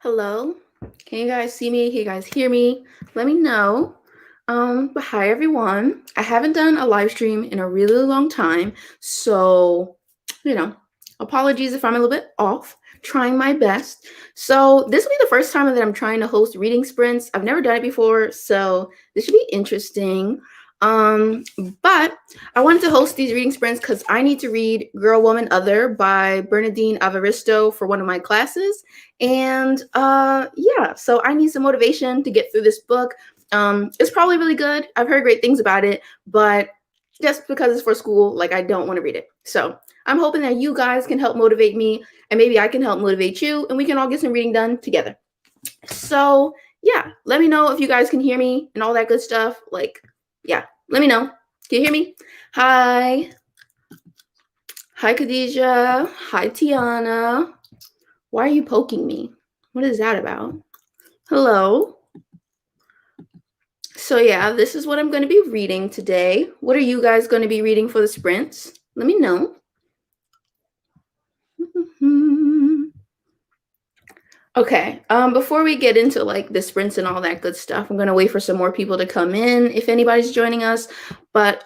Hello. Can you guys see me? Can you guys hear me? Let me know. But hi everyone. I haven't done a live stream in a really long time, so you know, apologies if I'm a little bit off. Trying my best. So this will be the first time that I'm trying to host reading sprints. I've never done it before, so this should be interesting. Um, but I wanted to host these reading sprints because I need to read Girl, Woman, Other by Bernadine Evaristo for one of my classes. And yeah, so I need some motivation to get through this book. It's probably really good. I've heard great things about it, but just because it's for school, like I don't want to read it. So I'm hoping that you guys can help motivate me, and maybe I can help motivate you, and we can all get some reading done together. So yeah, let me know if you guys can hear me and all that good stuff. Like, yeah, let me know. Can you hear me? Hi. Hi, Khadija. Hi, Tiana. Why are you poking me? What is that about? Hello. So yeah, this is what I'm going to be reading today. What are you guys going to be reading for the sprints? Let me know. Okay, before we get into like the sprints and all that good stuff, I'm going to wait for some more people to come in if anybody's joining us. But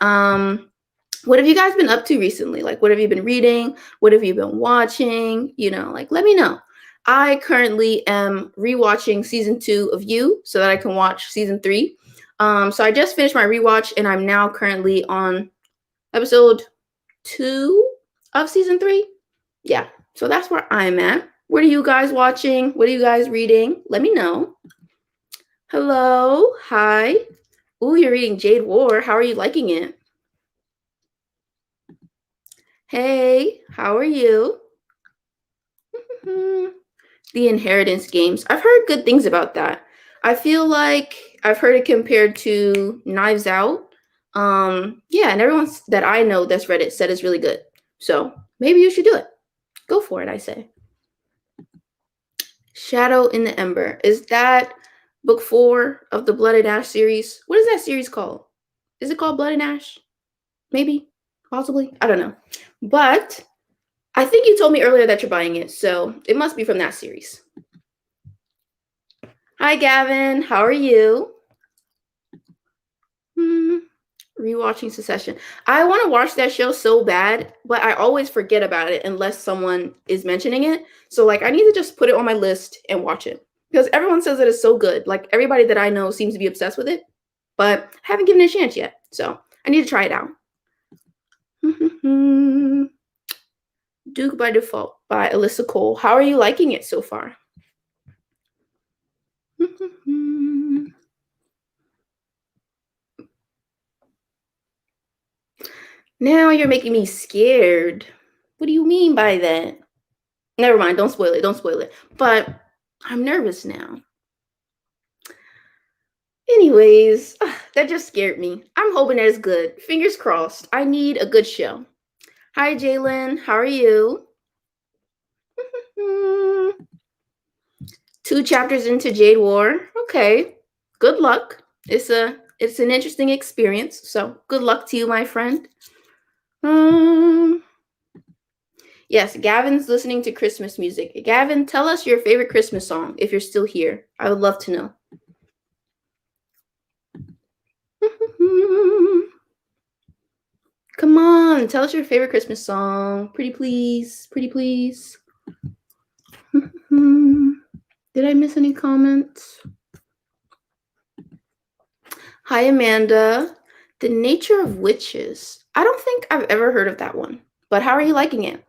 what have you guys been up to recently? Like, what have you been reading? What have you been watching? Like, let me know. I currently am rewatching season 2 of You so that I can watch season 3. So I just finished my rewatch and I'm now currently on episode 2 of season 3. Yeah, so that's where I'm at. What are you guys watching? What are you guys reading? Let me know. Hello. Hi. Ooh, you're reading Jade War. How are you liking it? Hey, how are you? The Inheritance games. I've heard good things about that. I feel like I've heard it compared to Knives Out. Yeah, and everyone that I know that's read it said it's really good. So maybe you should do it. Go for it, I say. Shadow in the Ember. Is that book 4 of the Blood and Ash series? What is that series called? Is it called Blood and Ash? Maybe, possibly. I don't know. But I think you told me earlier that you're buying it, so it must be from that series. Hi, Gavin. How are you? Rewatching Succession. I want to watch that show so bad, but I always forget about it unless someone is mentioning it. So, like, I need to just put it on my list and watch it because everyone says that it's so good. Like, everybody that I know seems to be obsessed with it, but I haven't given it a chance yet. So, I need to try it out. Duke by Default by Alyssa Cole. How are you liking it so far? Now you're making me scared. What do you mean by that? Never mind. Don't spoil it. Don't spoil it. But I'm nervous now. Anyways, that just scared me. I'm hoping that it's good. Fingers crossed. I need a good show. Hi, Jalen. How are you? 2 chapters into Jade War. Okay. Good luck. It's an interesting experience. So good luck to you, my friend. Yes, Gavin's listening to Christmas music. Gavin, tell us your favorite Christmas song if you're still here. I would love to know. Come on, tell us your favorite Christmas song. Pretty please. Pretty please. Did I miss any comments? Hi, Amanda. The Nature of Witches. I don't think I've ever heard of that one, but how are you liking it?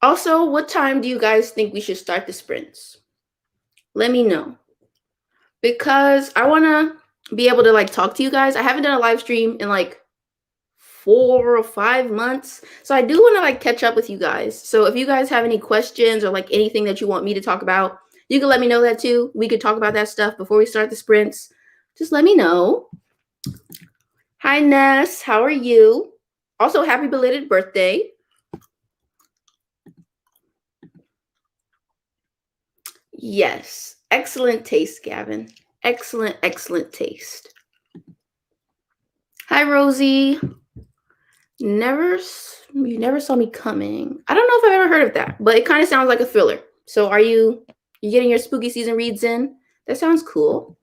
Also, what time do you guys think we should start the sprints? Let me know. Because I want to be able to like talk to you guys. I haven't done a live stream in like 4 or 5 months. So I do want to like catch up with you guys. So if you guys have any questions or like anything that you want me to talk about, you can let me know that too. We could talk about that stuff before we start the sprints. Just let me know. Hi, Ness. How are you? Also, happy belated birthday. Yes. Excellent taste, Gavin. Excellent, excellent taste. Hi, Rosie. You never saw me coming. I don't know if I've ever heard of that, but it kind of sounds like a thriller. So are you getting your spooky season reads in? That sounds cool.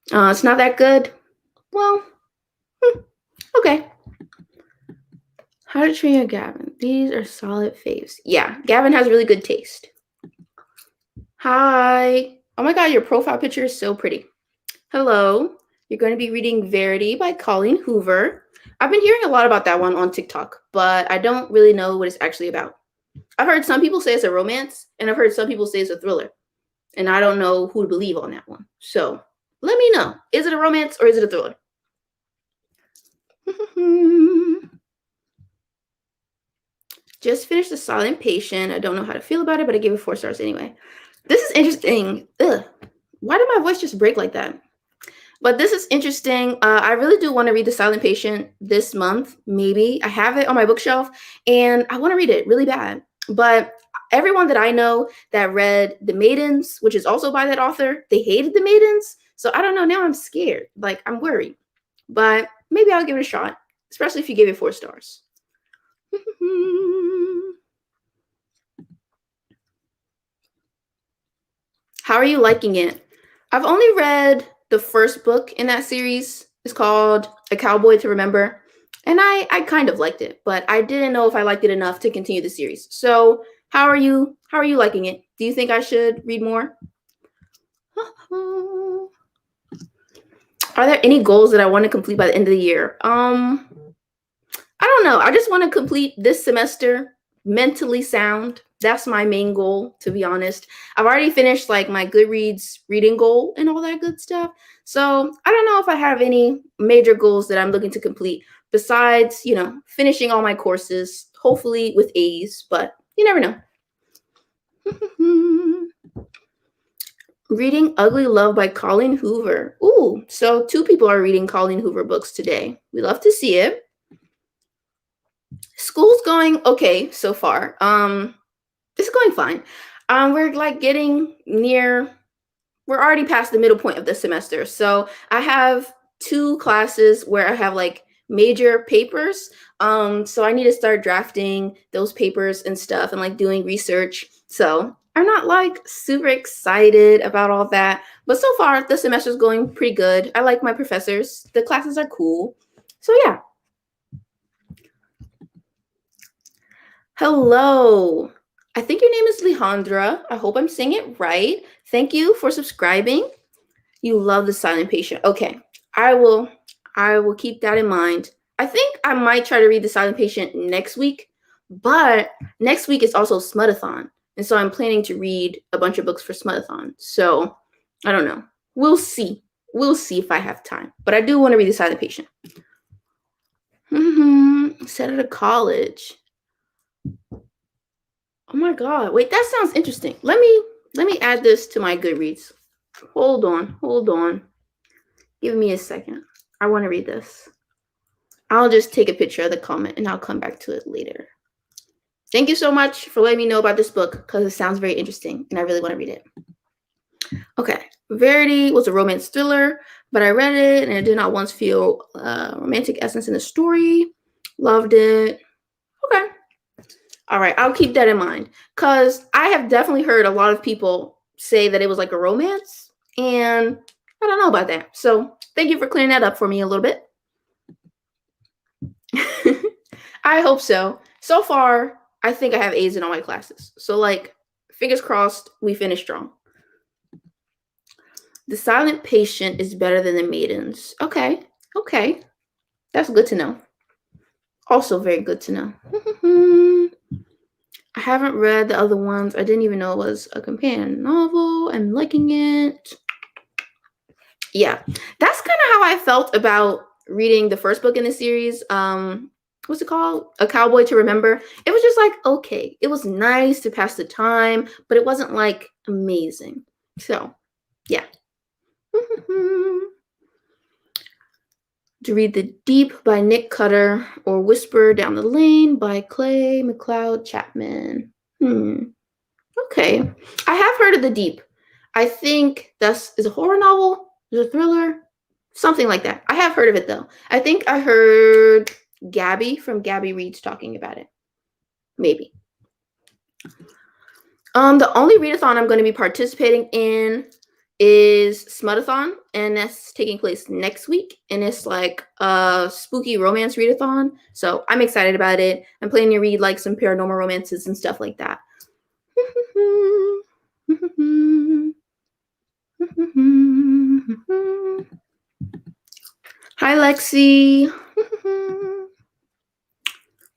It's not that good. Well, okay. How to Train Your Gavin. These are solid faves. Yeah, Gavin has really good taste. Hi. Oh my god, your profile picture is so pretty. Hello. You're going to be reading Verity by Colleen Hoover. I've been hearing a lot about that one on TikTok, but I don't really know what it's actually about. I've heard some people say it's a romance, and I've heard some people say it's a thriller. And I don't know who to believe on that one. So let me know. Is it a romance or is it a thriller? Just finished The Silent Patient. I don't know how to feel about it, but I gave it 4 stars anyway. This is interesting. Ugh. Why did my voice just break like that? But this is interesting. I really do want to read The Silent Patient this month, maybe. I have it on my bookshelf, and I want to read it really bad. But everyone that I know that read The Maidens, which is also by that author, they hated The Maidens. So I don't know. Now I'm scared. Like, I'm worried. But maybe I'll give it a shot, especially if you gave it 4 stars. How are you liking it? I've only read the first book in that series. It's called A Cowboy to Remember. And I kind of liked it, but I didn't know if I liked it enough to continue the series. So how are you liking it? Do you think I should read more? Are there any goals that I want to complete by the end of the year? I don't know. I just want to complete this semester mentally sound. That's my main goal, to be honest. I've already finished like my Goodreads reading goal and all that good stuff. So I don't know if I have any major goals that I'm looking to complete besides, finishing all my courses, hopefully with A's, but you never know. Reading Ugly Love by Colleen Hoover. Ooh, so 2 people are reading Colleen Hoover books today. We love to see it. School's going okay so far. It's going fine. We're like getting near. We're already past the middle point of the semester, so I have 2 classes where I have like major papers. So I need to start drafting those papers and stuff, and like doing research. So I'm not like super excited about all that, but so far the semester's going pretty good. I like my professors. The classes are cool. So yeah. Hello. I think your name is Lehandra. I hope I'm saying it right. Thank you for subscribing. You love The Silent Patient. Okay. I will keep that in mind. I think I might try to read The Silent Patient next week, but next week is also Smudathon. And so I'm planning to read a bunch of books for Smudathon. So I don't know. We'll see. We'll see if I have time. But I do want to read The Silent Patient. Set out of college. Oh my god. Wait, that sounds interesting. Let me add this to my Goodreads. Hold on. Give me a second. I want to read this. I'll just take a picture of the comment and I'll come back to it later. Thank you so much for letting me know about this book because it sounds very interesting and I really want to read it. Okay. Verity was a romance thriller, but I read it and I did not once feel romantic essence in the story. Loved it. Okay. All right. I'll keep that in mind because I have definitely heard a lot of people say that it was like a romance, and I don't know about that. So thank you for clearing that up for me a little bit. I hope so. So far, I think I have A's in all my classes. So like, fingers crossed, we finish strong. The Silent Patient is better than The Maidens. Okay. That's good to know. Also very good to know. I haven't read the other ones. I didn't even know it was a companion novel. I'm liking it. Yeah, that's kind of how I felt about reading the first book in the series. What's it called? A Cowboy to Remember. It was just like, okay, it was nice to pass the time, but it wasn't like amazing. So, yeah. To read The Deep by Nick Cutter or Whisper Down the Lane by Clay McLeod Chapman. Okay. I have heard of The Deep. I think is a horror novel. Is a thriller. Something like that. I have heard of it though. I think I heard Gabby from Gabby Reads talking about it. Maybe. The only readathon I'm going to be participating in is Smudathon, and that's taking place next week. And it's like a spooky romance readathon. So I'm excited about it. I'm planning to read like some paranormal romances and stuff like that. Hi, Lexi.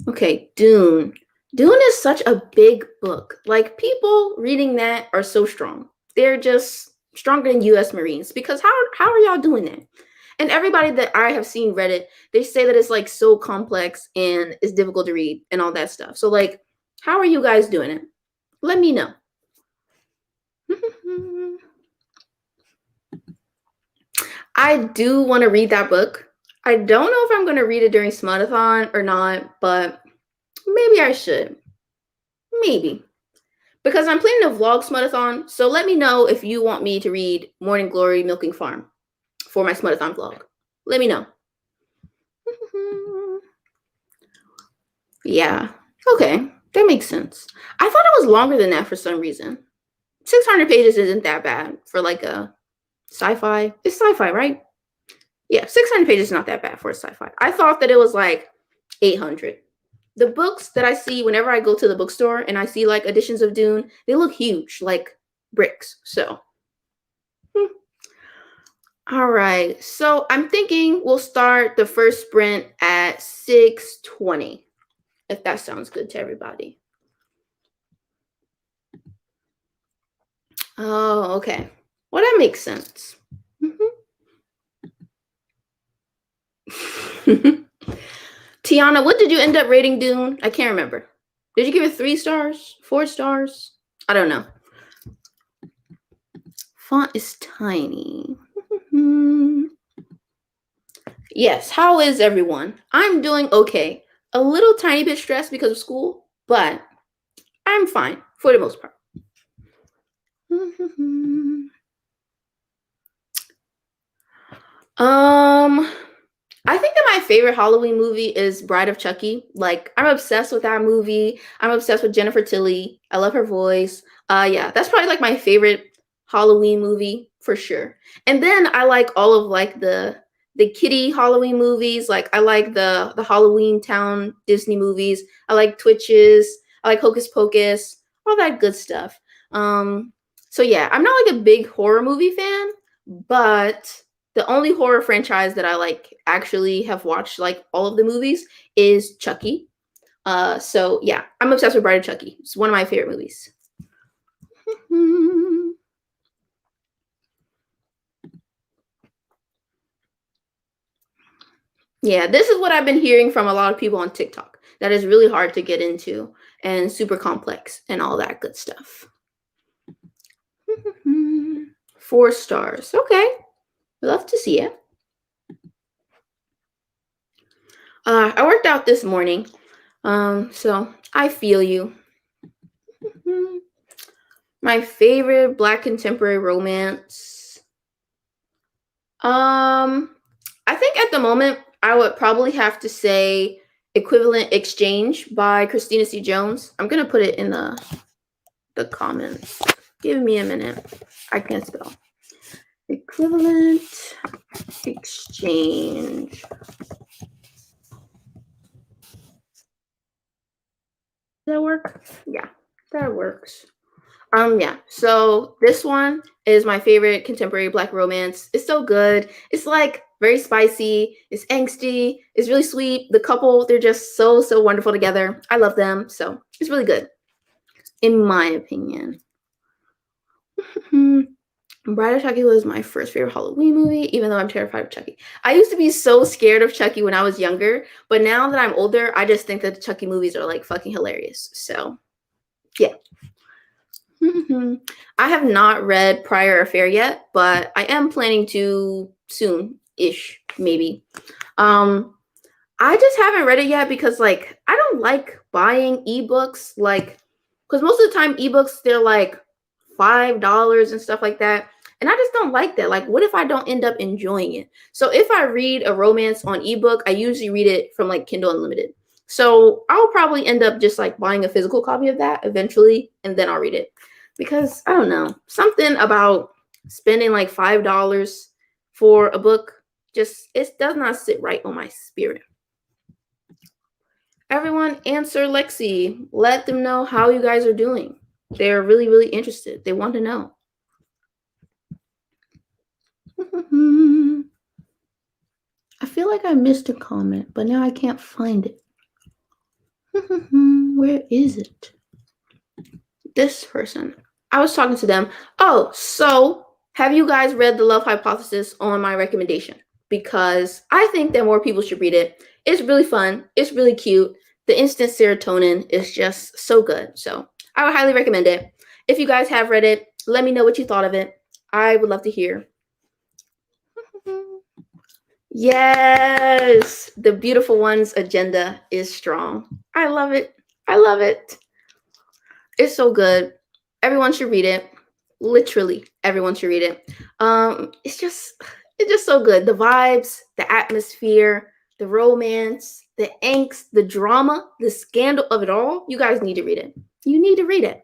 Okay, Dune. Dune is such a big book. Like, people reading that are so strong. They're just stronger than US Marines, because how are y'all doing that? And everybody that I have seen read it, they say that it's like so complex and it's difficult to read and all that stuff. So like, how are you guys doing it? Let me know. I do want to read that book. I don't know if I'm going to read it during Smudathon or not, but maybe I should. Maybe. Because I'm planning to vlog Smudathon, so let me know if you want me to read Morning Glory Milking Farm for my Smudathon vlog. Let me know. Yeah. Okay. That makes sense. I thought it was longer than that for some reason. 600 pages isn't that bad for like a sci-fi. It's sci-fi, right? Yeah, 600 pages is not that bad for a sci-fi. I thought that it was like 800. The books that I see whenever I go to the bookstore and I see like editions of Dune, they look huge, like bricks. So, all right. So I'm thinking we'll start the first sprint at 6:20, if that sounds good to everybody. Oh, okay. Well, that makes sense. Tiana, what did you end up rating Dune? I can't remember. Did you give it 3 stars? 4 stars? I don't know. Font is tiny. Yes, how is everyone? I'm doing okay. A little tiny bit stressed because of school, but I'm fine for the most part. I think that my favorite Halloween movie is Bride of Chucky. Like, I'm obsessed with that movie. I'm obsessed with Jennifer Tilly. I love her voice. Yeah, that's probably like my favorite Halloween movie for sure. And then I like all of like the kiddie Halloween movies. Like, I like the Halloween Town Disney movies. I like Twitches. I like Hocus Pocus. All that good stuff. So yeah, I'm not like a big horror movie fan, but the only horror franchise that I like actually have watched like all of the movies is Chucky. So yeah, I'm obsessed with Bride of Chucky. It's one of my favorite movies. Yeah, this is what I've been hearing from a lot of people on TikTok. That is really hard to get into and super complex and all that good stuff. 4 stars. Okay. Love to see it. I worked out this morning. So I feel you. My favorite Black contemporary romance. I think at the moment I would probably have to say Equivalent Exchange by Christina C. Jones. I'm gonna put it in the comments. Give me a minute. I can't spell. Equivalent Exchange. Does that work? Yeah, that works. Yeah. So this one is my favorite contemporary Black romance. It's so good. It's like very spicy. It's angsty. It's really sweet. The couple, they're just so wonderful together. I love them. So it's really good, in my opinion. Bride of Chucky was my first favorite Halloween movie, even though I'm terrified of Chucky. I used to be so scared of Chucky when I was younger, but now that I'm older, I just think that the Chucky movies are like fucking hilarious. So, yeah. I have not read Prior Affair yet, but I am planning to soon-ish, maybe. I just haven't read it yet because like I don't like buying ebooks, like because most of the time ebooks they're like $5 and stuff like that. And I just don't like that. Like, what if I don't end up enjoying it? So if I read a romance on ebook, I usually read it from like Kindle Unlimited. So I'll probably end up just like buying a physical copy of that eventually, and then I'll read it. Because I don't know, something about spending like $5 for a book just, it does not sit right on my spirit. Everyone answer Lexi. Let them know how you guys are doing. They're really, really interested. They want to know. I feel like I missed a comment, but now I can't find it. Where is it? This person. I was talking to them. Oh, so have you guys read The Love Hypothesis on my recommendation? Because I think that more people should read it. It's really fun. It's really cute. The instant serotonin is just so good. So I would highly recommend it. If you guys have read it, let me know what you thought of it. I would love to hear. Yes, the beautiful one's agenda is strong. I love it. I love it. It's so good. Everyone should read it. Literally, everyone should read it. It's just so good. The vibes, the atmosphere, the romance, the angst, the drama, the scandal of it all. You guys need to read it. You need to read it.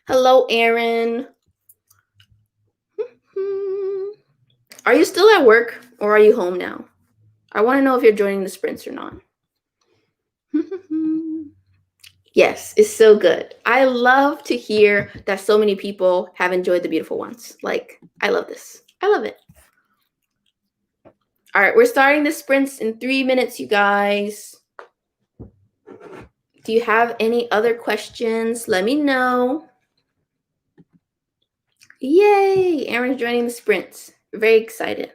Hello, Aaron. Are you still at work or are you home now? I want to know if you're joining the sprints or not. Yes, it's so good. I love to hear that so many people have enjoyed The Beautiful Ones. Like, I love this. I love it. All right, we're starting the sprints in 3 minutes, you guys. Do you have any other questions? Let me know. Yay, Aaron's joining the sprints. Very excited.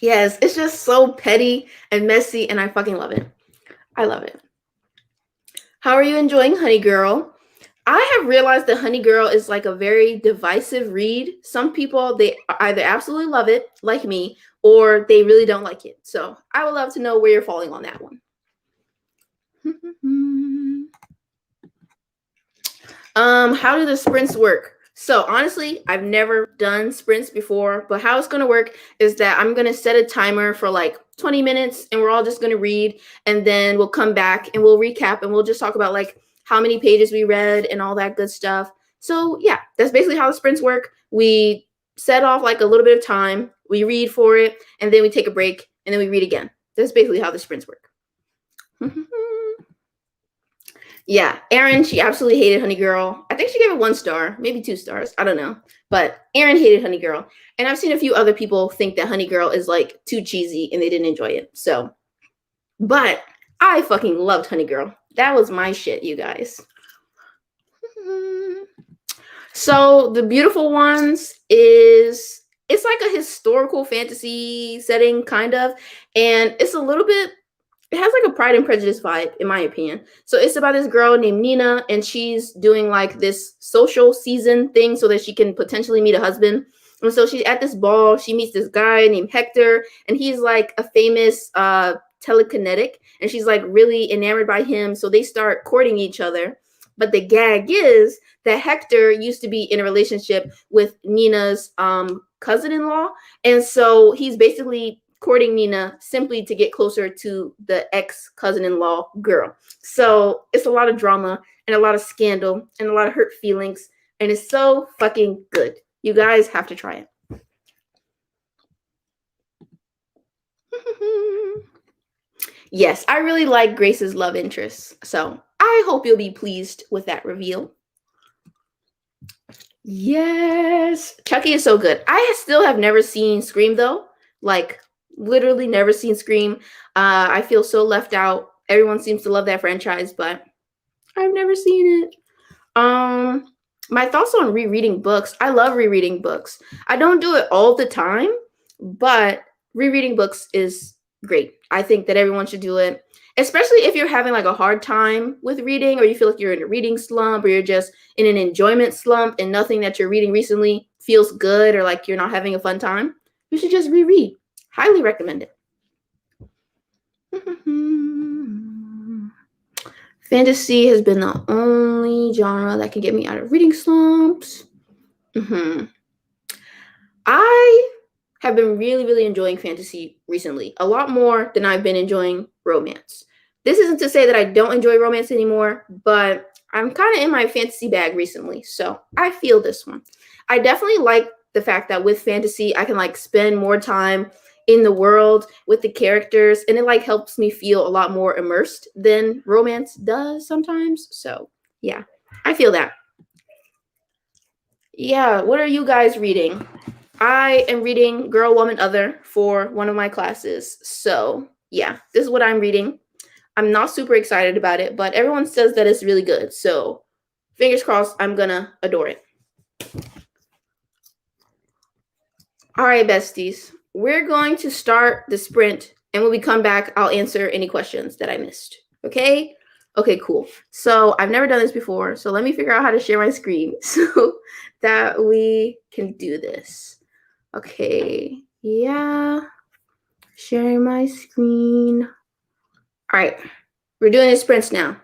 Yes, it's just so petty and messy, and I fucking love it. I love it. How are you enjoying Honey Girl? I have realized that Honey Girl is like a very divisive read. Some people, they either absolutely love it, like me, or they really don't like it. So I would love to know where you're falling on that one. How do the sprints work? So honestly, I've never done sprints before, but how it's going to work is that I'm going to set a timer for like 20 minutes and we're all just going to read, and then we'll come back and we'll recap and we'll just talk about like how many pages we read and all that good stuff. So yeah, that's basically how the sprints work. We set off like a little bit of time, we read for it, and then we take a break and then we read again. That's basically how the sprints work. Yeah, Erin, she absolutely hated Honey Girl. I think she gave it 1 star, maybe 2 stars. I don't know. But Erin hated Honey Girl. And I've seen a few other people think that Honey Girl is like too cheesy and they didn't enjoy it. So, but I fucking loved Honey Girl. That was my shit, you guys. So, The Beautiful Ones is, it's like a historical fantasy setting, kind of. And it's a little bit, it has like a Pride and Prejudice vibe, in my opinion. So it's about this girl named Nina, and she's doing like this social season thing so that she can potentially meet a husband. And so she's at this ball. She meets this guy named Hector, and he's like a famous telekinetic, and she's like really enamored by him. So they start courting each other. But the gag is that Hector used to be in a relationship with Nina's cousin-in-law, and so he's basically courting Nina simply to get closer to the ex-cousin-in-law girl. So it's a lot of drama and a lot of scandal and a lot of hurt feelings, and it's so fucking good. You guys have to try it. Yes, I really like Grace's love interest, so I hope you'll be pleased with that reveal. Yes, Chucky is so good. I still have never seen Scream though, like literally never seen Scream. I feel so left out. Everyone seems to love that franchise, but I've never seen it. My thoughts on rereading books. I love rereading books. I don't do it all the time, but rereading books is great. I think that everyone should do it, especially if you're having like a hard time with reading, or you feel like you're in a reading slump, or you're just in an enjoyment slump and nothing that you're reading recently feels good, or like you're not having a fun time. You should just reread. Highly recommend it. Fantasy has been the only genre that can get me out of reading slumps. I have been really, really enjoying fantasy recently, a lot more than I've been enjoying romance. This isn't to say that I don't enjoy romance anymore, but I'm kind of in my fantasy bag recently, so I feel this one. I definitely like the fact that with fantasy, I can like spend more time in the world with the characters, and it like helps me feel a lot more immersed than romance does sometimes. So, yeah, I feel that. Yeah, what are you guys reading? I am reading Girl, Woman, Other for one of my classes. So, yeah, this is what I'm reading. I'm not super excited about it, but everyone says that it's really good. So, fingers crossed, I'm gonna adore it. All right, besties, we're going to start the sprint, and when we come back, I'll answer any questions that I missed. Okay? Okay, cool. So, I've never done this before, so let me figure out how to share my screen so that we can do this. Okay, yeah, sharing my screen. All right, we're doing the sprints now.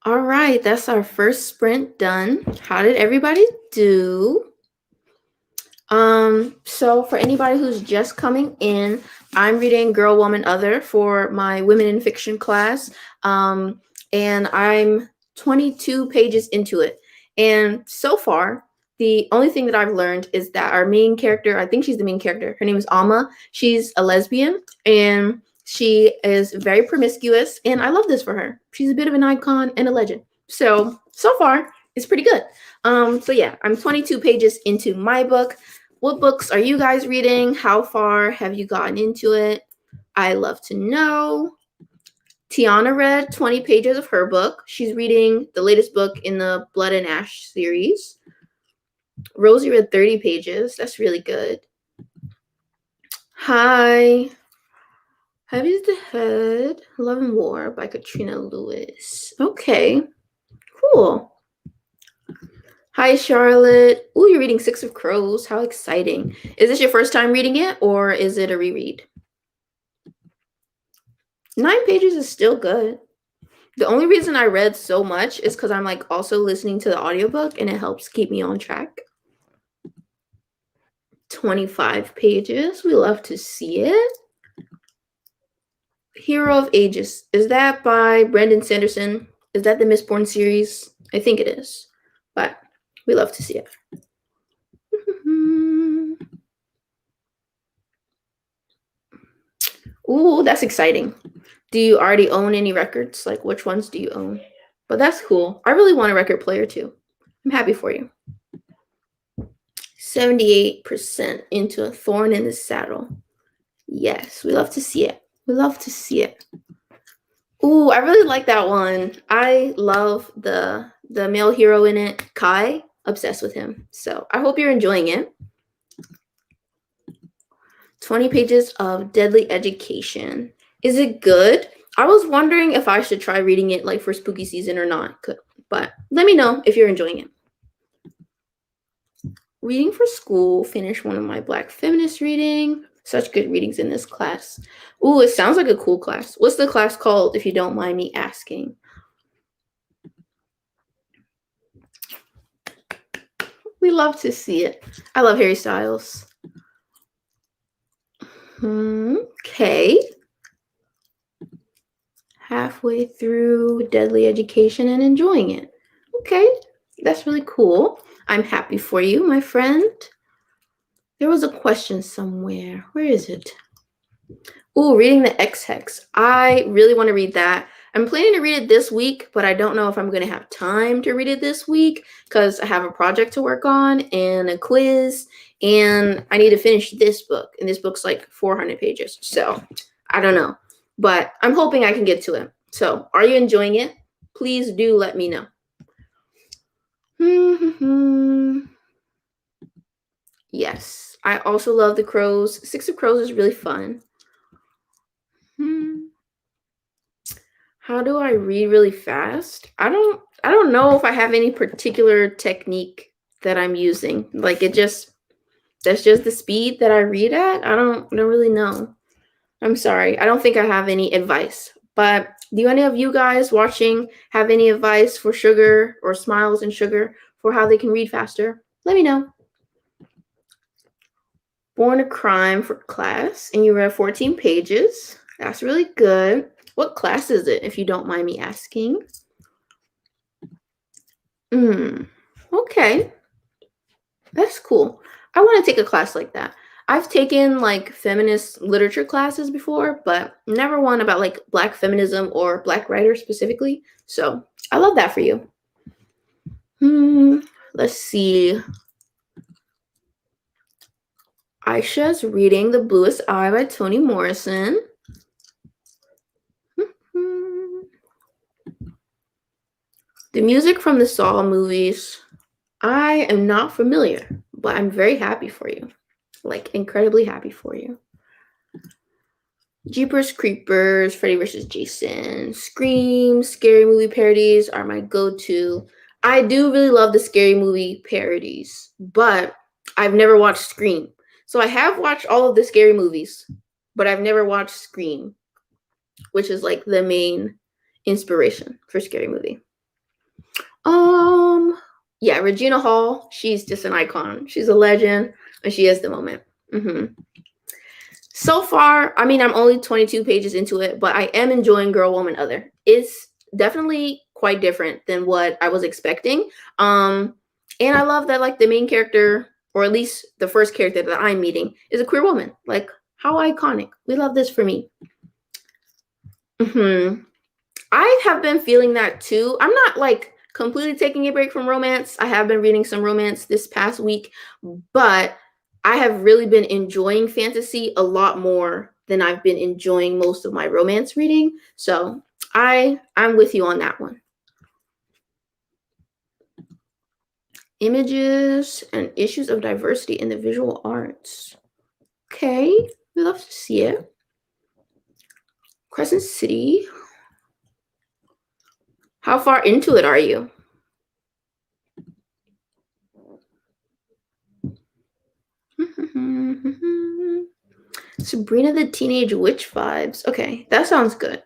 All right, that's our first sprint done. How did everybody do? So for anybody who's just coming in, I'm reading Girl, Woman, Other for my Women in Fiction class. And I'm 22 pages into it. And so far, the only thing that I've learned is that our main character, I think she's the main character, her name is Alma. She's a lesbian and she is very promiscuous. And I love this for her. She's a bit of an icon and a legend. So far, it's pretty good. So yeah, I'm 22 pages into my book. What books are you guys reading? How far have you gotten into it? I love to know. Tiana read 20 pages of her book. She's reading the latest book in the Blood and Ash series. Rosie read 30 pages. That's really good. Hi. Heavy is the Head, Love and War by Katrina Lewis. Okay, cool. Hi, Charlotte. Ooh, you're reading Six of Crows. How exciting. Is this your first time reading it or is it a reread? 9 pages is still good. The only reason I read so much is because I'm like also listening to the audiobook and it helps keep me on track. 25 pages. We love to see it. Hero of Ages. Is that by Brandon Sanderson? Is that the Mistborn series? I think it is. But we love to see it. Ooh, that's exciting. Do you already own any records? Like, which ones do you own? But that's cool. I really want a record player too. I'm happy for you. 78% into A Thorn in the Saddle. Yes, we love to see it. We love to see it. Ooh, I really like that one. I love the male hero in it, Kai. Obsessed with him. So I hope you're enjoying it. 20 pages of Deadly Education. Is it good? I was wondering if I should try reading it like for spooky season or not. But let me know if you're enjoying it. Reading for school. Finish one of my Black feminist reading. Such good readings in this class. Ooh, it sounds like a cool class. What's the class called, if you don't mind me asking? We love to see it. I love Harry Styles. Okay. Halfway through Deadly Education and enjoying it. Okay, that's really cool. I'm happy for you, my friend. There was a question somewhere. Where is it? Ooh, reading the Ex-Hex. I really want to read that. I'm planning to read it this week, but I don't know if I'm going to have time to read it this week because I have a project to work on and a quiz, and I need to finish this book. And this book's like 400 pages. So I don't know, but I'm hoping I can get to it. So are you enjoying it? Please do let me know. Yes, I also love The Crows. Six of Crows is really fun. How do I read really fast? I don't know if I have any particular technique that I'm using. Like that's just the speed that I read at. I don't really know. I'm sorry. I don't think I have any advice. But do any of you guys watching have any advice for Sugar or Smiles and Sugar for how they can read faster? Let me know. Born a Crime for class, and you read 14 pages. That's really good. What class is it, if you don't mind me asking? Okay. That's cool. I want to take a class like that. I've taken like feminist literature classes before, but never one about like Black feminism or Black writers specifically. So I love that for you. Let's see. Aisha's reading The Bluest Eye by Toni Morrison. The music from the Saw movies, I am not familiar, but I'm very happy for you. Like, incredibly happy for you. Jeepers Creepers, Freddy vs. Jason, Scream, scary movie parodies are my go-to. I do really love the scary movie parodies, but I've never watched Scream. So I have watched all of the scary movies, but I've never watched Scream, which is like the main inspiration for Scary Movie. Yeah, Regina Hall, she's just an icon. She's a legend, and she is the moment. So far, I mean, I'm only 22 pages into it, but I am enjoying Girl, Woman, Other. It's definitely quite different than what I was expecting. And I love that like the main character, or at least the first character that I'm meeting, is a queer woman. Like, how iconic. We love this for me. I have been feeling that too. I'm not like completely taking a break from romance. I have been reading some romance this past week, but I have really been enjoying fantasy a lot more than I've been enjoying most of my romance reading. So I'm with you on that one. Images and issues of diversity in the visual arts. Okay, we love to see it. Crescent City. How far into it are you? Sabrina the Teenage Witch vibes. Okay, that sounds good.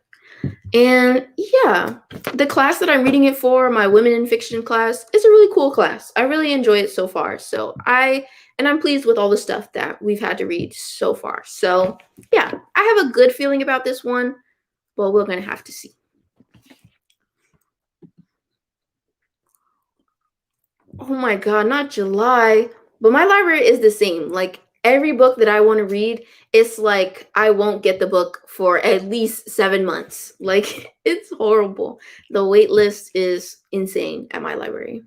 And yeah, the class that I'm reading it for, my women in fiction class, is a really cool class. I really enjoy it so far. I'm pleased with all the stuff that we've had to read so far. So yeah, I have a good feeling about this one, but we're gonna have to see. Oh my god, not July. But my library is the same. Like every book that I want to read, it's like I won't get the book for at least 7 months. Like it's horrible. The wait list is insane at my library.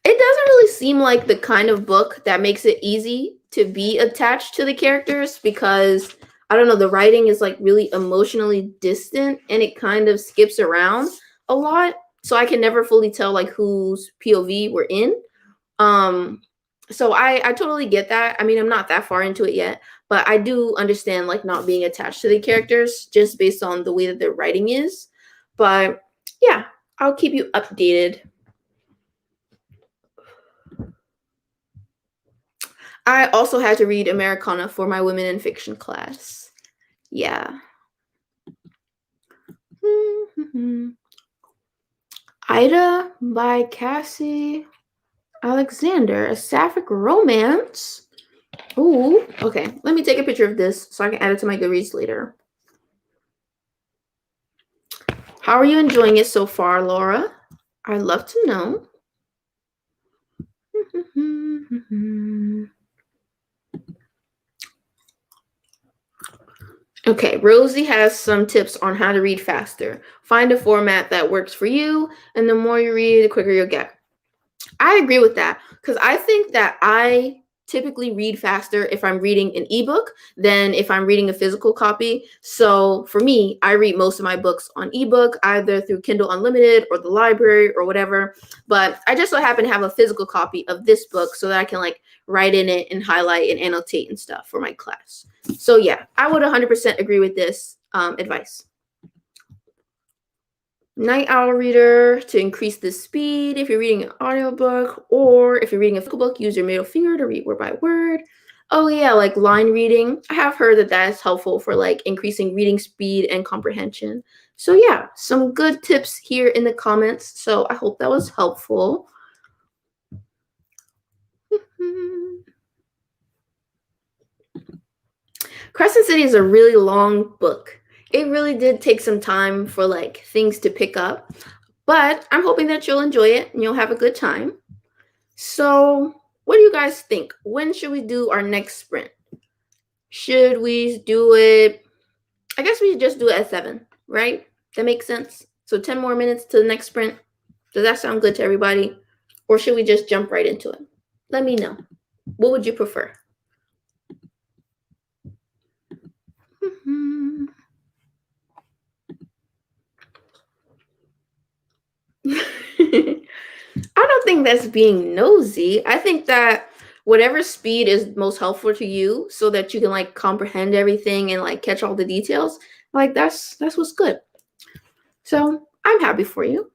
It doesn't really seem like the kind of book that makes it easy to be attached to the characters because I don't know, the writing is like really emotionally distant and it kind of skips around a lot. So I can never fully tell like whose POV we're in. So I totally get that. I mean, I'm not that far into it yet, but I do understand like not being attached to the characters just based on the way that their writing is. But yeah, I'll keep you updated. I also had to read Americana for my women in fiction class. Yeah. Ida by Cassie Alexander, a sapphic romance. Ooh, okay. Let me take a picture of this so I can add it to my Goodreads later. How are you enjoying it so far, Laura? I'd love to know. Okay, Rosie has some tips on how to read faster. Find a format that works for you, and the more you read, the quicker you'll get. I agree with that because I think that I typically read faster if I'm reading an ebook than if I'm reading a physical copy. So for me, I read most of my books on ebook, either through Kindle Unlimited or the library or whatever. But I just so happen to have a physical copy of this book so that I can like write in it and highlight and annotate and stuff for my class. So yeah, I would 100% agree with this advice. Night owl reader to increase the speed if you're reading an audiobook, or if you're reading a physical book, use your middle finger to read word by word. Oh yeah, like line reading. I have heard that that is helpful for like increasing reading speed and comprehension. So yeah, some good tips here in the comments. So I hope that was helpful. Crescent City is a really long book. It really did take some time for like things to pick up, but I'm hoping that you'll enjoy it and you'll have a good time. So, what do you guys think? When should we do our next sprint? Should we do it? I guess we should just do it at 7, right? That makes sense. So 10 more minutes to the next sprint. Does that sound good to everybody? Or should we just jump right into it? Let me know. What would you prefer? I don't think that's being nosy. I think that whatever speed is most helpful to you so that you can like comprehend everything and like catch all the details, like that's what's good. So I'm happy for you.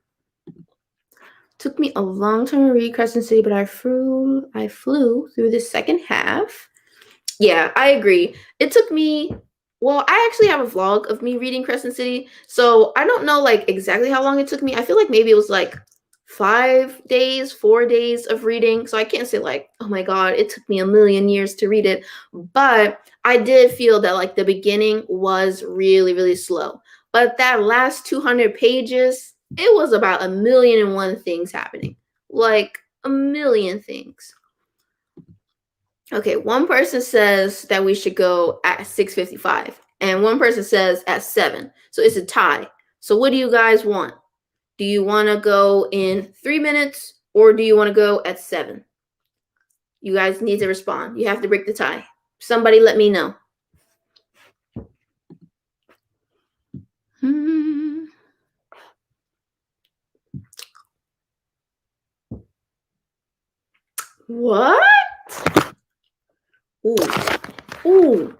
Took me a long time to read Crescent City, but I flew through the second half. Yeah, I agree. It took me Well, I actually have a vlog of me reading Crescent City, so I don't know like exactly how long it took me. I feel like maybe it was like 5 days, 4 days of reading. So I can't say like, oh my God, it took me a million years to read it. But I did feel that like the beginning was really, really slow. But that last 200 pages, it was about a million and one things happening. Like a million things. Okay, one person says that we should go at 6:55 and one person says at 7. So it's a tie. So what do you guys want? Do you want to go in 3 minutes or do you want to go at 7? You guys need to respond. You have to break the tie. Somebody let me know. What? Ooh. Ooh.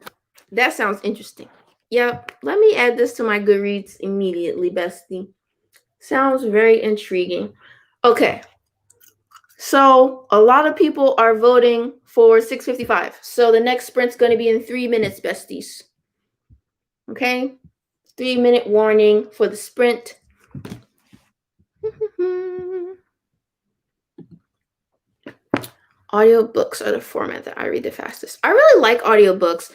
That sounds interesting. Yep. Let me add this to my Goodreads immediately, bestie. Sounds very intriguing. Okay. So a lot of people are voting for 6:55. So the next sprint's going to be in 3 minutes, besties. Okay? 3-minute warning for the sprint. Audiobooks are the format that I read the fastest. I really like audiobooks,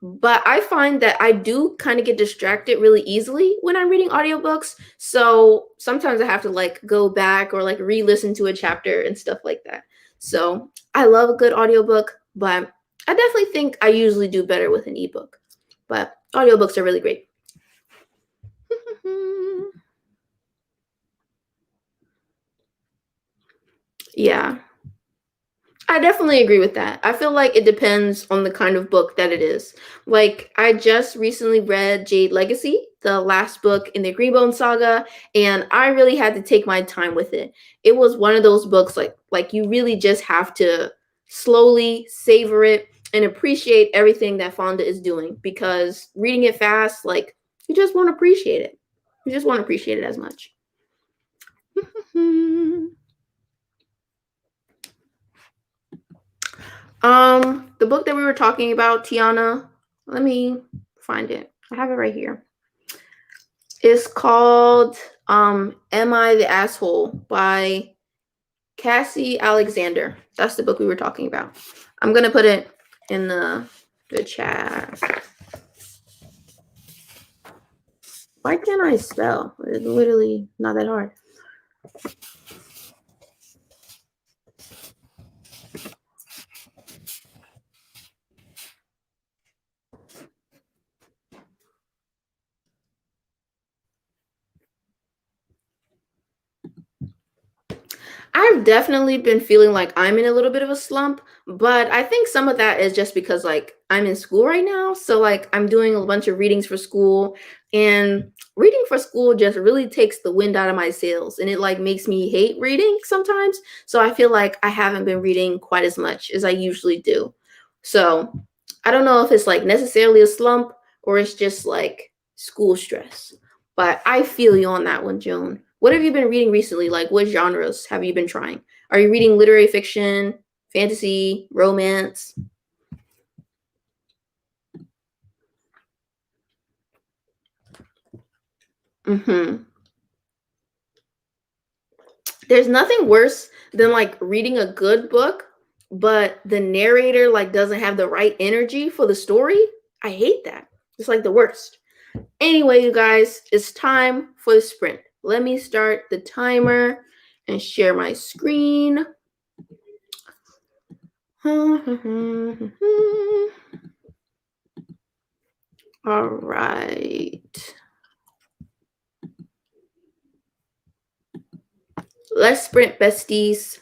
but I find that I do kind of get distracted really easily when I'm reading audiobooks. So sometimes I have to like go back or like re-listen to a chapter and stuff like that. So I love a good audiobook, but I definitely think I usually do better with an ebook. But audiobooks are really great. Yeah. I definitely agree with that. I feel like it depends on the kind of book that it is. Like, I just recently read Jade Legacy, the last book in the Greenbone saga, and I really had to take my time with it. It was one of those books like you really just have to slowly savor it and appreciate everything that Fonda is doing because reading it fast, like you just won't appreciate it. You just won't appreciate it as much. The book that we were talking about, Tiana, let me find it. I have it right here. It's called Am I the Asshole by Cassie Alexander. That's the book we were talking about. I'm gonna put it in the chat. Why can't I spell? It's literally not that hard. I've definitely been feeling like I'm in a little bit of a slump, but I think some of that is just because like I'm in school right now. So like I'm doing a bunch of readings for school and reading for school just really takes the wind out of my sails and it like makes me hate reading sometimes. So I feel like I haven't been reading quite as much as I usually do. So I don't know if it's like necessarily a slump or it's just like school stress. But I feel you on that one, Joan. What have you been reading recently? Like, what genres have you been trying? Are you reading literary fiction, fantasy, romance? Mm-hmm. There's nothing worse than like reading a good book, but the narrator like doesn't have the right energy for the story. I hate that. It's like the worst. Anyway, you guys, it's time for the sprint. Let me start the timer and share my screen. All right. Let's sprint, besties.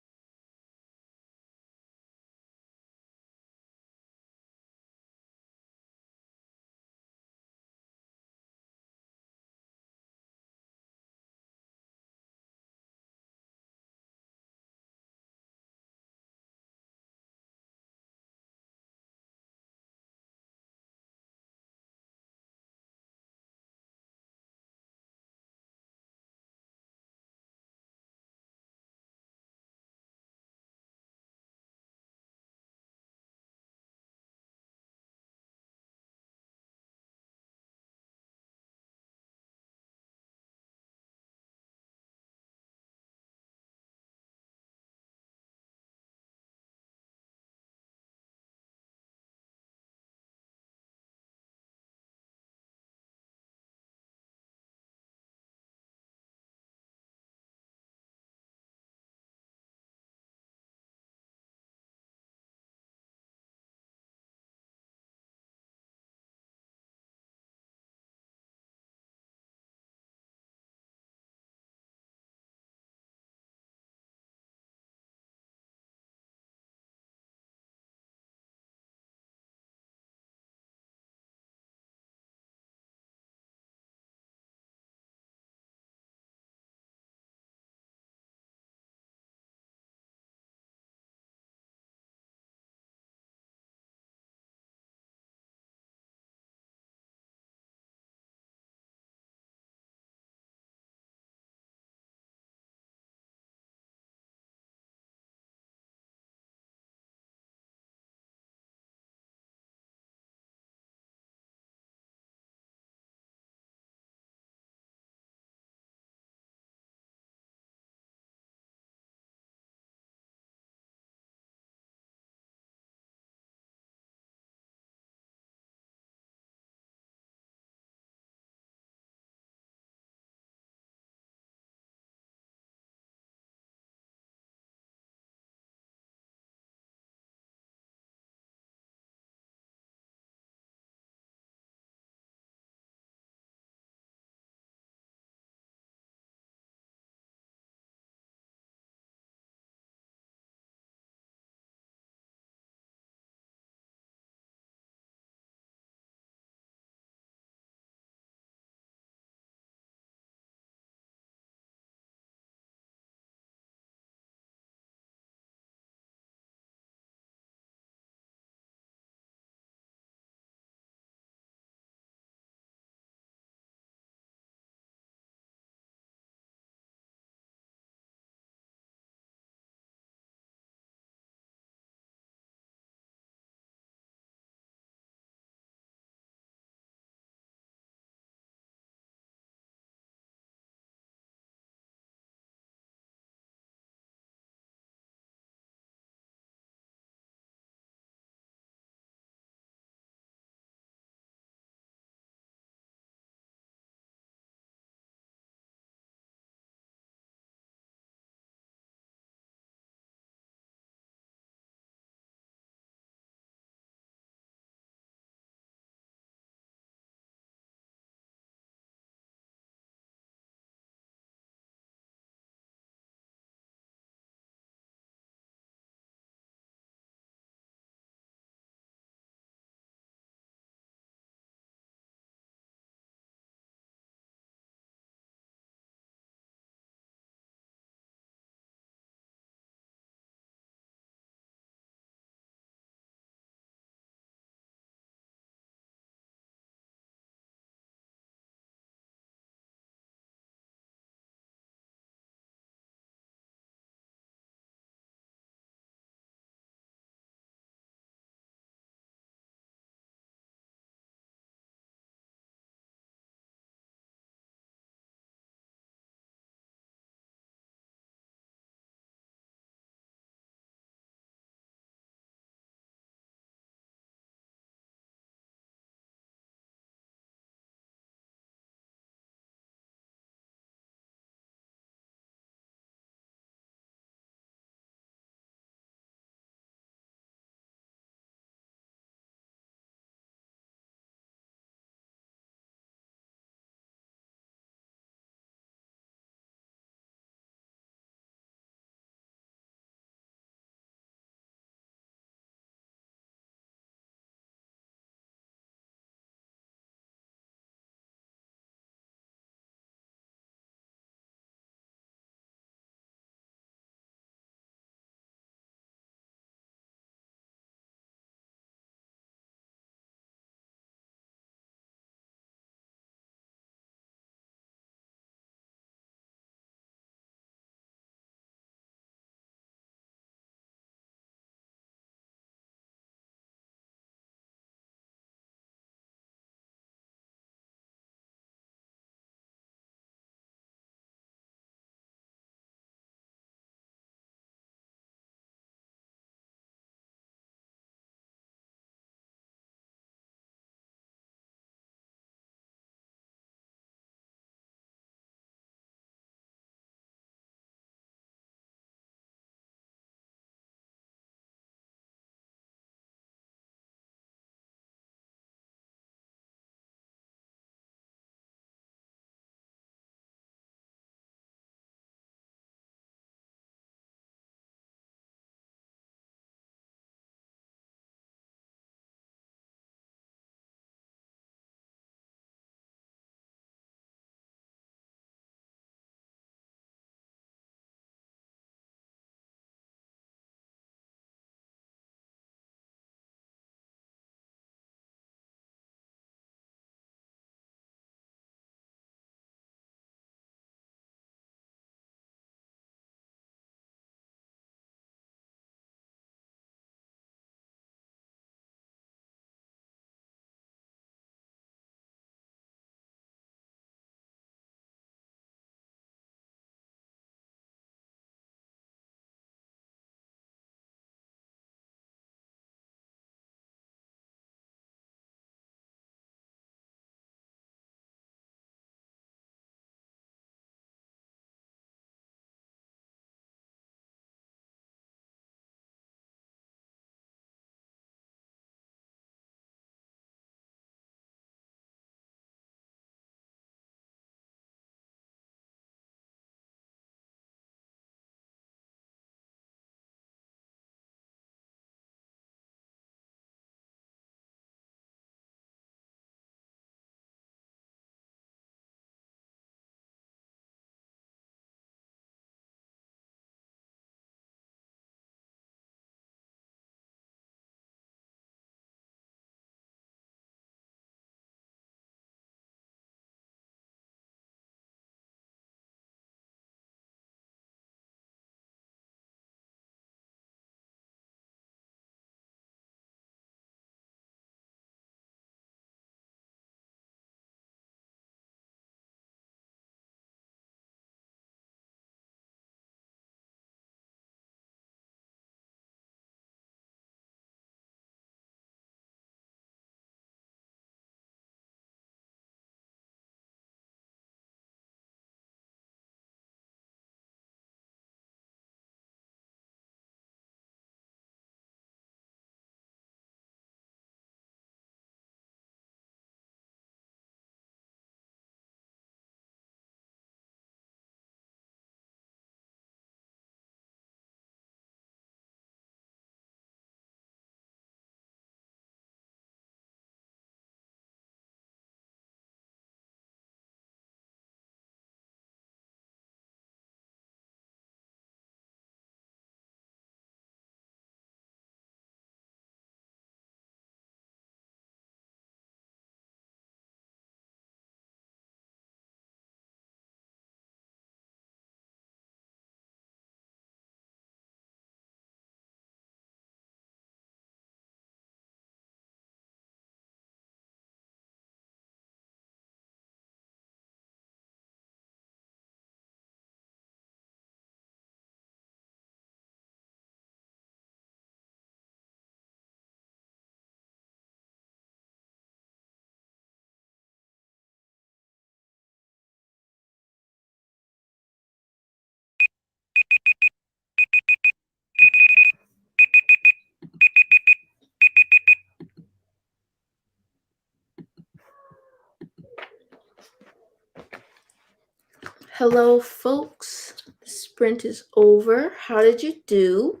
Hello, folks. The sprint is over. How did you do?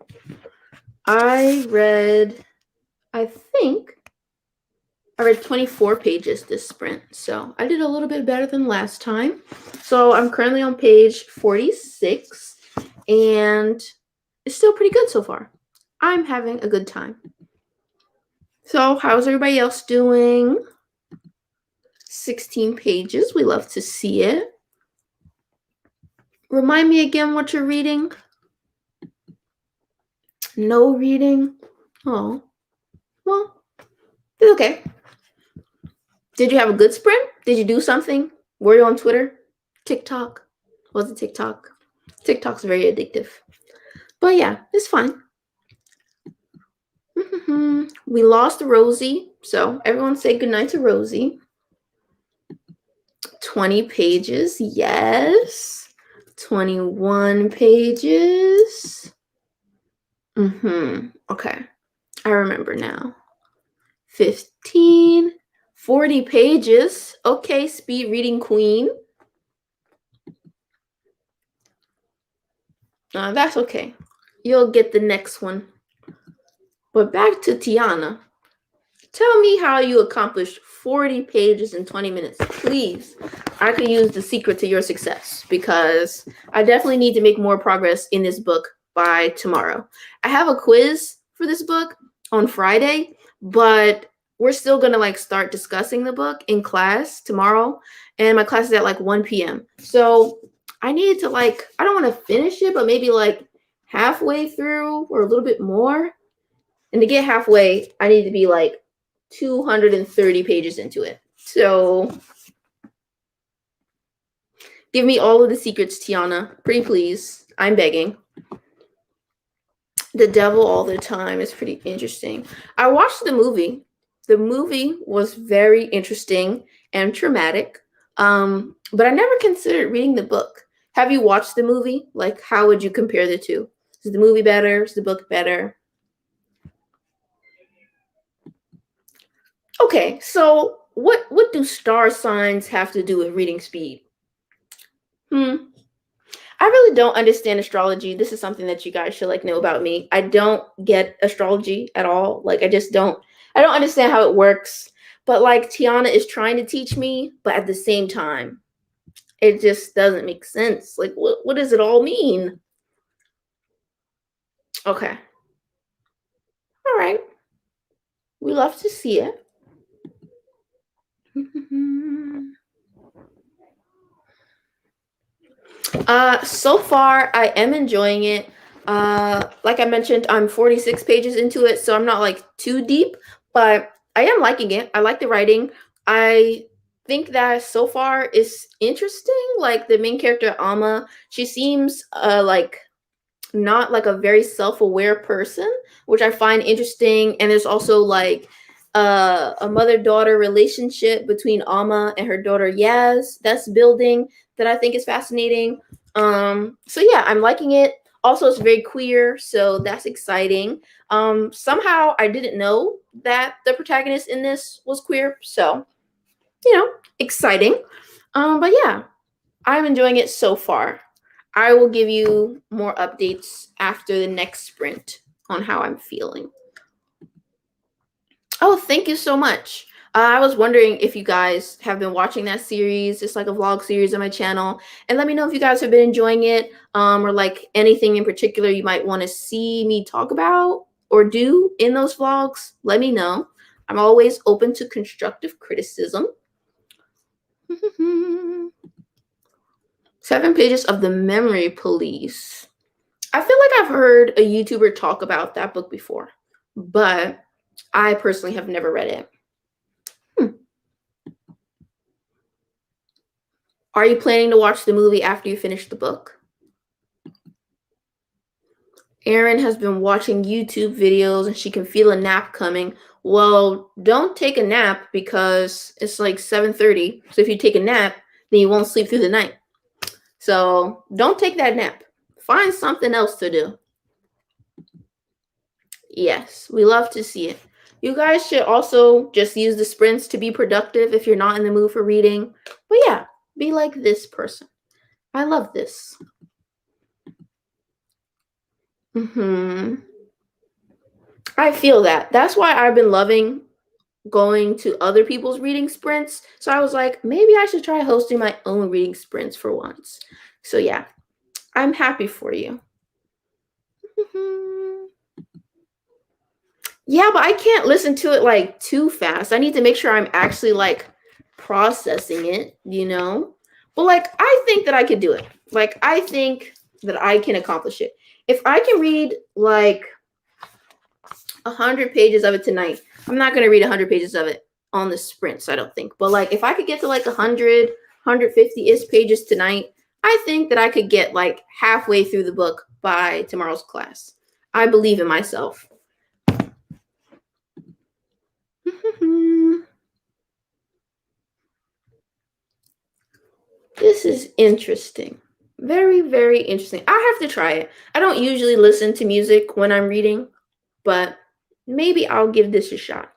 I think I read 24 pages this sprint, so I did a little bit better than last time. So I'm currently on page 46, and it's still pretty good so far. I'm having a good time. So how's everybody else doing? 16 pages. We love to see it. Remind me again what you're reading. No reading. Oh, well, it's okay. Did you have a good sprint? Did you do something? Were you on Twitter? TikTok? Was it TikTok? TikTok's very addictive. But yeah, it's fine. We lost Rosie, so everyone say goodnight to Rosie. 20 pages, yes. 21 pages. Okay, I remember now. 15, 40 pages. Okay, speed reading queen. That's okay. You'll get the next one. But back to Tiana. Tell me how you accomplished 40 pages in 20 minutes, please. I could use the secret to your success because I definitely need to make more progress in this book by tomorrow. I have a quiz for this book on Friday, but we're still going to start discussing the book in class tomorrow, and my class is at 1 p.m. So I need to I don't want to finish it, but maybe halfway through or a little bit more. And to get halfway, I need to be 230 pages into it. So give me all of the secrets, Tiana. Pretty please. I'm begging. The Devil All the Time is pretty interesting. I watched the movie. The movie was very interesting and traumatic. But I never considered reading the book. Have you watched the movie? How would you compare the two? Is the movie better? Is the book better? Okay, so what do star signs have to do with reading speed? I really don't understand astrology. This is something that you guys should know about me. I don't get astrology at all. I don't understand how it works. But Tiana is trying to teach me, but at the same time, it just doesn't make sense. What does it all mean? Okay. All right. We love to see it. So far, I am enjoying it. Like I mentioned, I'm 46 pages into it, so I'm not too deep, but I am liking it. I like the writing. I think that so far is interesting. The main character, Alma, she seems not a very self-aware person, which I find interesting. And there's also a mother-daughter relationship between Alma and her daughter Yaz that's building that I think is fascinating. So yeah, I'm liking it. Also, it's very queer, so that's exciting. Somehow I didn't know that the protagonist in this was queer, so exciting. But yeah, I'm enjoying it so far. I will give you more updates after the next sprint on how I'm feeling. Oh, thank you so much. I was wondering if you guys have been watching that series. It's a vlog series on my channel. And let me know if you guys have been enjoying it, or anything in particular you might want to see me talk about or do in those vlogs. Let me know. I'm always open to constructive criticism. 7 pages of The Memory Police. I feel like I've heard a YouTuber talk about that book before, but I personally have never read it. Are you planning to watch the movie after you finish the book? Erin has been watching YouTube videos and she can feel a nap coming. Well, don't take a nap because it's 7:30. So if you take a nap, then you won't sleep through the night. So don't take that nap. Find something else to do. Yes, we love to see it. You guys should also just use the sprints to be productive if you're not in the mood for reading. But yeah, be like this person. I love this. I feel that. That's why I've been loving going to other people's reading sprints. So I was like, maybe I should try hosting my own reading sprints for once. So yeah, I'm happy for you. Yeah, but I can't listen to it like too fast. I need to make sure I'm actually like processing it, you know? But like I think that I could do it. Like I think that I can accomplish it. If I can read like 100 pages of it tonight, I'm not gonna read 100 pages of it on the sprints, I don't think. But like if I could get to like 100, 150-ish pages tonight, I think that I could get like halfway through the book by tomorrow's class. I believe in myself. This is interesting. Very, very interesting. I have to try it. I don't usually listen to music when I'm reading, but maybe I'll give this a shot.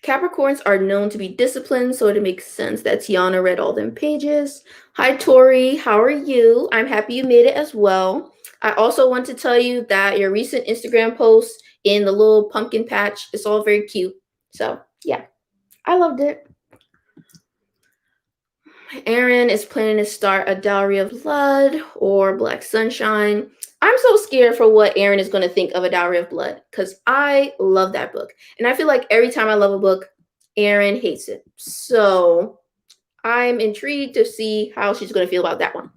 Capricorns are known to be disciplined, so it makes sense that Tiana read all them pages. Hi, Tori. How are you? I'm happy you made it as well. I also want to tell you that your recent Instagram post in the little pumpkin patch is all very cute. So, yeah, I loved it. Aaron is planning to start A Dowry of Blood or Black Sunshine. I'm so scared for what Aaron is going to think of A Dowry of Blood because I love that book. And I feel like every time I love a book, Aaron hates it. So I'm intrigued to see how she's going to feel about that one.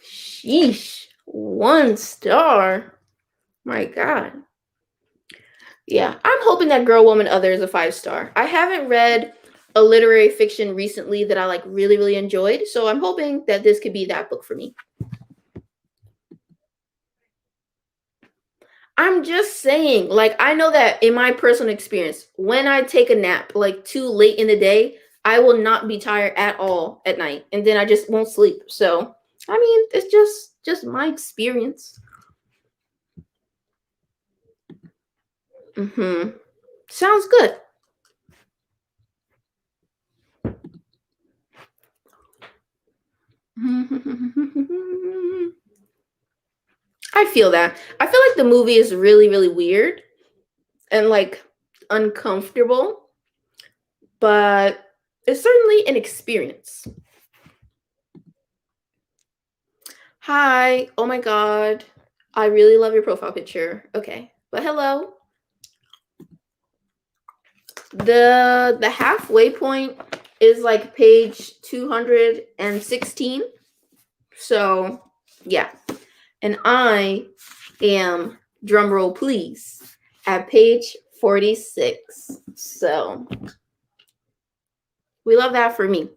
Sheesh. 1 star. My God. Yeah, I'm hoping that Girl, Woman, Other is a 5 star. I haven't read a literary fiction recently that I like really, really enjoyed. So I'm hoping that this could be that book for me. I'm just saying, like, I know that in my personal experience, when I take a nap, like too late in the day, I will not be tired at all at night, and then I just won't sleep. So, I mean, it's just my experience. Sounds good. I feel that. I feel like the movie is really, really weird and like uncomfortable, but it's certainly an experience. Hi. Oh my God. I really love your profile picture. Okay. But hello. The halfway point is like page 216. So, yeah. And I am, drumroll please, at page 46. So, we love that for me.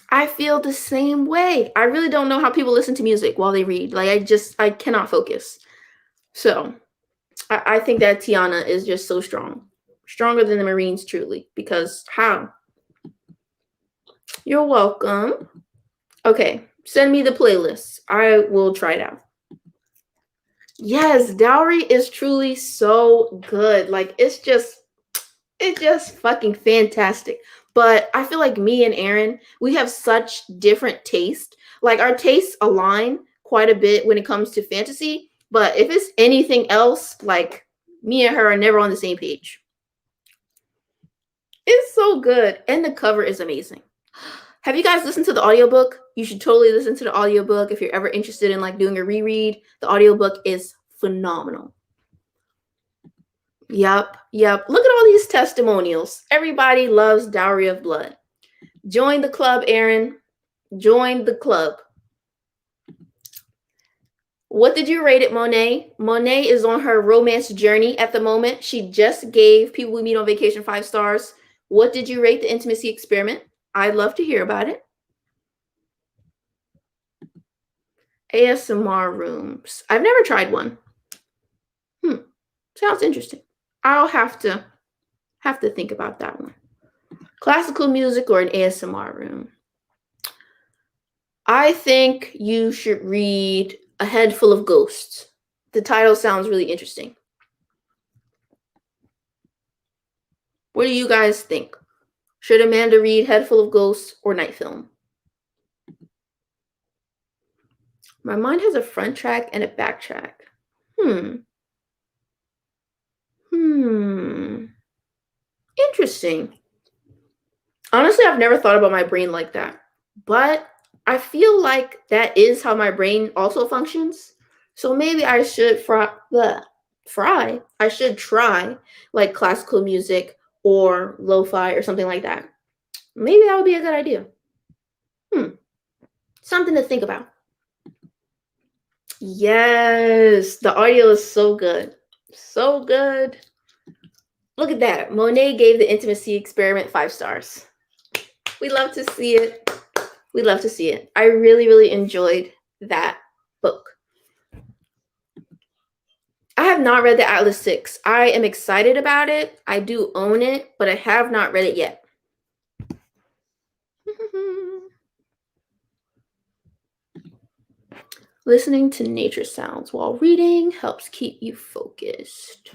I feel the same way. I really don't know how people listen to music while they read. Like, I cannot focus. So, I think that Tiana is just so strong. Stronger than the Marines, truly. Because how? You're welcome. Okay, send me the playlist. I will try it out. Yes, Dowry is truly so good. Like it's just fucking fantastic. But I feel like me and Aaron, we have such different taste. Like our tastes align quite a bit when it comes to fantasy, but if it's anything else, like me and her are never on the same page. It's so good and the cover is amazing. Have you guys listened to the audiobook? You should totally listen to the audiobook if you're ever interested in like doing a reread. The audiobook is phenomenal. Yep. Look at all these testimonials. Everybody loves Dowry of Blood. Join the club, Aaron. Join the club. What did you rate it, Monet? Monet is on her romance journey at the moment. She just gave People We Meet on Vacation 5 stars. What did you rate the intimacy experiment? I'd love to hear about it. ASMR rooms. I've never tried one. Sounds interesting. I'll have to think about that one. Classical music or an ASMR room? I think you should read A Head Full of Ghosts. The title sounds really interesting. What do you guys think? Should Amanda read Head Full of Ghosts or Night Film? My mind has a front track and a back track. Interesting. Honestly, I've never thought about my brain like that. But I feel like that is how my brain also functions. So maybe I should I should try like classical music or lo-fi or something like that. Maybe that would be a good idea. Something to think about. Yes, the audio is so good. So good. Look at that. Monet gave the intimacy experiment 5 stars. We love to see it. We love to see it. I really, really enjoyed that book. I have not read the Atlas 6. I am excited about it. I do own it, but I have not read it yet. Listening to nature sounds while reading helps keep you focused.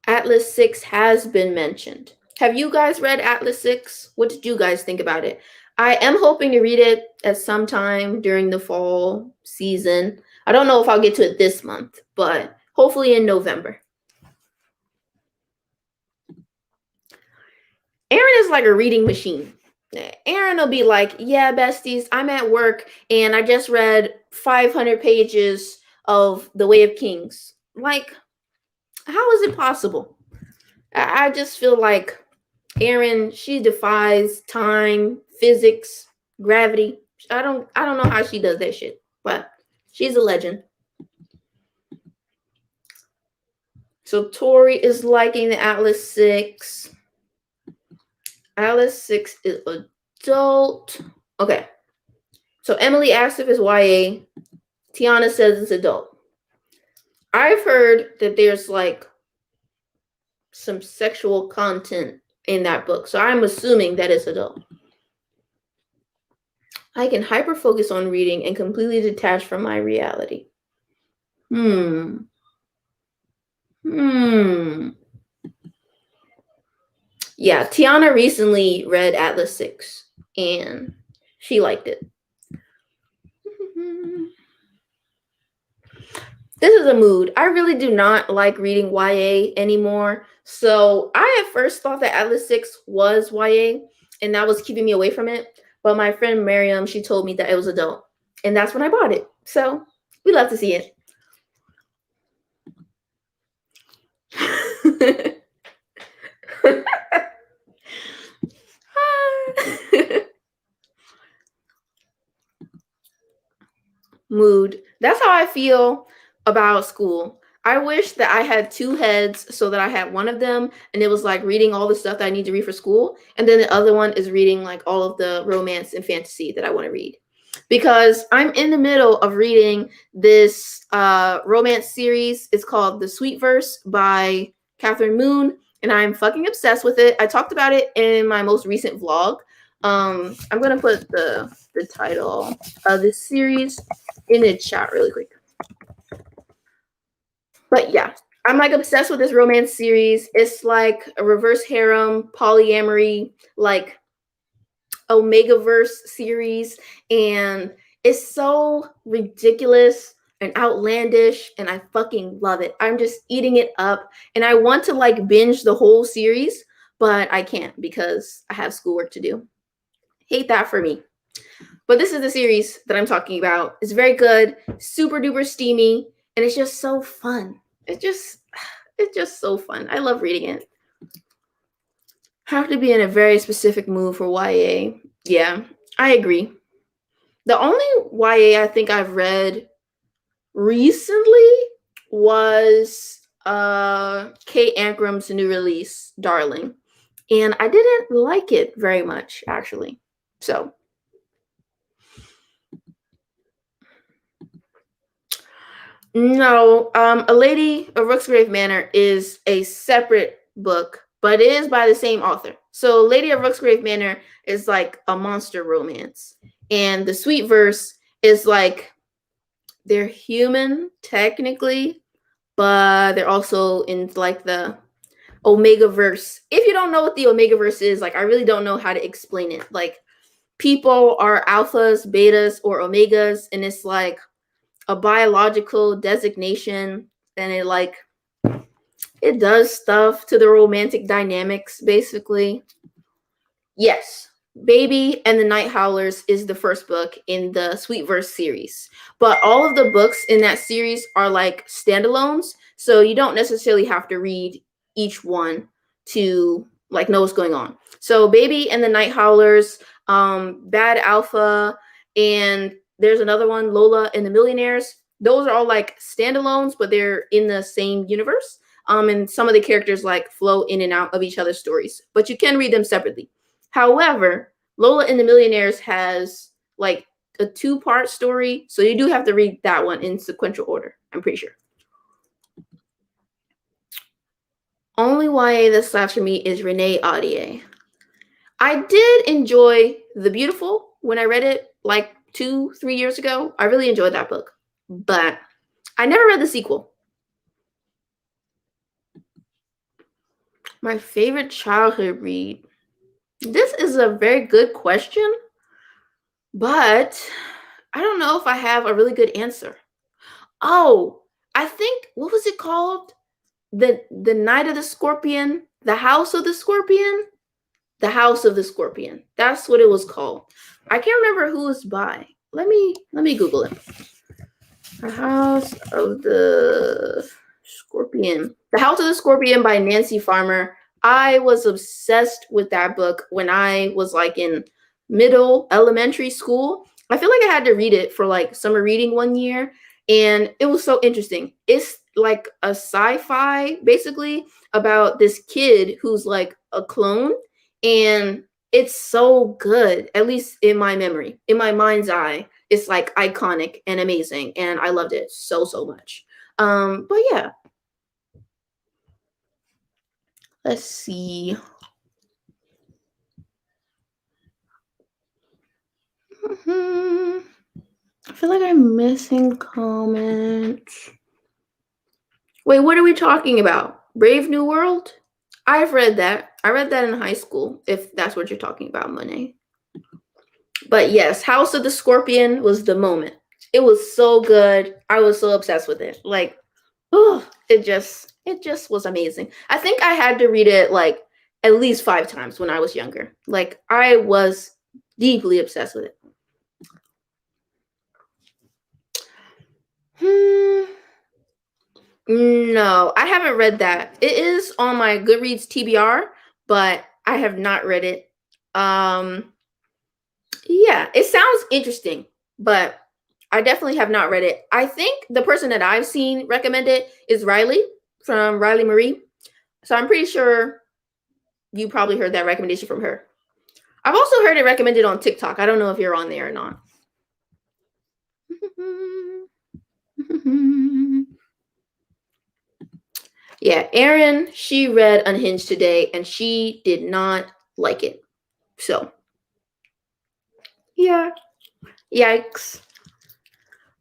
Atlas 6 has been mentioned. Have you guys read Atlas 6? What did you guys think about it? I am hoping to read it at some time during the fall season. I don't know if I'll get to it this month, but hopefully in November. Aaron is like a reading machine. Aaron will be like, yeah, besties, I'm at work and I just read 500 pages of The Way of Kings. Like, how is it possible? I just feel like Aaron, she defies time, physics, gravity. I don't know how she does that shit, but she's a legend. So Tori is liking the Atlas 6. Atlas 6 is adult. Okay. So Emily asked if it's YA. Tiana says it's adult. I've heard that there's like some sexual content in that book. So I'm assuming that it's adult. I can hyper focus on reading and completely detach from my reality. Yeah, Tiana recently read Atlas 6 and she liked it. This is a mood. I really do not like reading YA anymore. So I at first thought that Atlas 6 was YA and that was keeping me away from it. But my friend Miriam, she told me that it was adult. And that's when I bought it. So we love to see it. Mood. That's how I feel about school. I wish that I had 2 heads so that I had one of them and it was like reading all the stuff that I need to read for school. And then the other one is reading like all of the romance and fantasy that I want to read. Because I'm in the middle of reading this romance series. It's called The Sweet Verse by Catherine Moon. And I'm fucking obsessed with it. I talked about it in my most recent vlog. I'm going to put the title of this series in the chat really quick. But yeah, I'm like obsessed with this romance series. It's like a reverse harem, polyamory, like Omegaverse series. And it's so ridiculous and outlandish. And I fucking love it. I'm just eating it up. And I want to like binge the whole series, but I can't because I have schoolwork to do. Hate that for me. But this is the series that I'm talking about. It's very good, super duper steamy, and it's just so fun. It's just so fun. I love reading it. Have to be in a very specific mood for YA. Yeah, I agree. The only YA I think I've read recently was Kate Ancram's new release, Darling. And I didn't like it very much, actually. So no, A Lady of Rooksgrave Manor is a separate book, but it is by the same author. So Lady of Rooksgrave Manor is like a monster romance. And The Sweet Verse is like they're human technically, but they're also in like the Omega verse. If you don't know what the Omega verse is, like I really don't know how to explain it. Like people are alphas, betas, or omegas, and it's like a biological designation, and it does stuff to the romantic dynamics basically. Yes, Baby and the Night Howlers is the first book in the Sweetverse series. But all of the books in that series are like standalones, so you don't necessarily have to read each one to like know what's going on. So Baby and the Night Howlers, Bad Alpha, and there's another one, Lola and the Millionaires. Those are all like standalones, but they're in the same universe. And some of the characters like flow in and out of each other's stories, but you can read them separately. However, Lola and the Millionaires has like a two-part story, so you do have to read that one in sequential order, I'm pretty sure. Only YA that slaps for me is Renee Audier. I did enjoy The Beautiful when I read it like 2-3 years ago. I really enjoyed that book, but I never read the sequel. My favorite childhood read. This is a very good question, but I don't know if I have a really good answer. Oh, I think what was it called? The Night of the Scorpion, the House of the Scorpion, the House of the Scorpion. That's what it was called. I can't remember who it's by. Let me Google it. The House of the Scorpion. The House of the Scorpion by Nancy Farmer. I was obsessed with that book when I was like in elementary school. I feel like I had to read it for like summer reading one year, and it was so interesting. It's like a sci-fi basically about this kid who's like a clone, and it's so good, at least in my memory, in my mind's eye. It's like iconic and amazing, and I loved it so much. But yeah, let's see. I feel like I'm missing comments. Wait, what are we talking about? Brave New World? I've read that. I read that in high school, if that's what you're talking about, Monet. But yes, House of the Scorpion was the moment. It was so good. I was so obsessed with it. Like, oh, it just was amazing. I think I had to read it like at least 5 times when I was younger. Like, I was deeply obsessed with it. No, I haven't read that. It is on my Goodreads TBR, but I have not read it. Yeah, it sounds interesting, but I definitely have not read it. I think the person that I've seen recommend it is Riley from Riley Marie. So I'm pretty sure you probably heard that recommendation from her. I've also heard it recommended on TikTok. I don't know if you're on there or not. Yeah, Erin, she read Unhinged today and she did not like it. So, yeah. Yikes.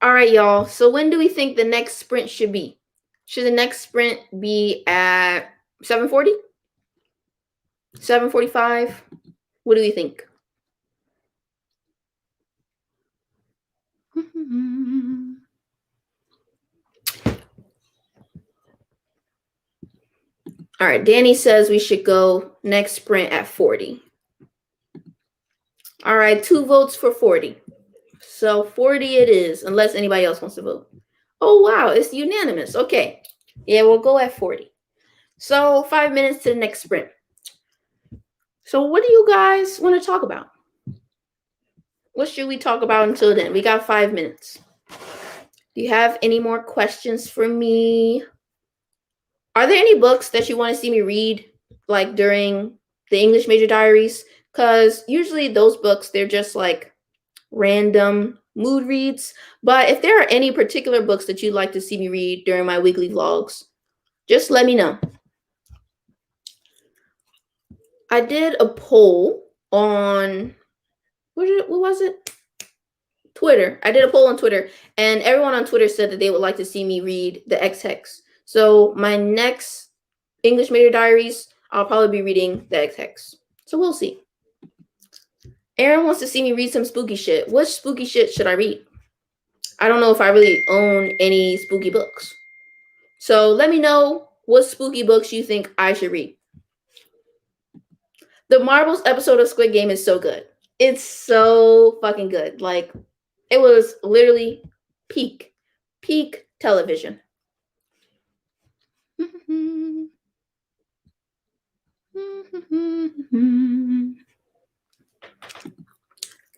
All right, y'all. So when do we think the next sprint should be? Should the next sprint be at 7:40? 7:45? What do we think? All right, Danny says we should go next sprint at 40. All right, 2 votes for 40. So 40 it is, unless anybody else wants to vote. Oh, wow, it's unanimous. Okay. Yeah, we'll go at 40. So 5 minutes to the next sprint. So what do you guys want to talk about? What should we talk about until then? We got 5 minutes. Do you have any more questions for me? Are there any books that you want to see me read, like during the English Major Diaries? Because usually those books, they're just like random mood reads. But if there are any particular books that you'd like to see me read during my weekly vlogs, just let me know. I did a poll on, what was it? Twitter. I did a poll on Twitter, and everyone on Twitter said that they would like to see me read the X Hex. So my next English Major Diaries, I'll probably be reading the X Hex. So we'll see. Aaron wants to see me read some spooky shit. What spooky shit should I read? I don't know if I really own any spooky books. So let me know what spooky books you think I should read. The Marbles episode of Squid Game is so good. It's so fucking good. Like, it was literally peak television.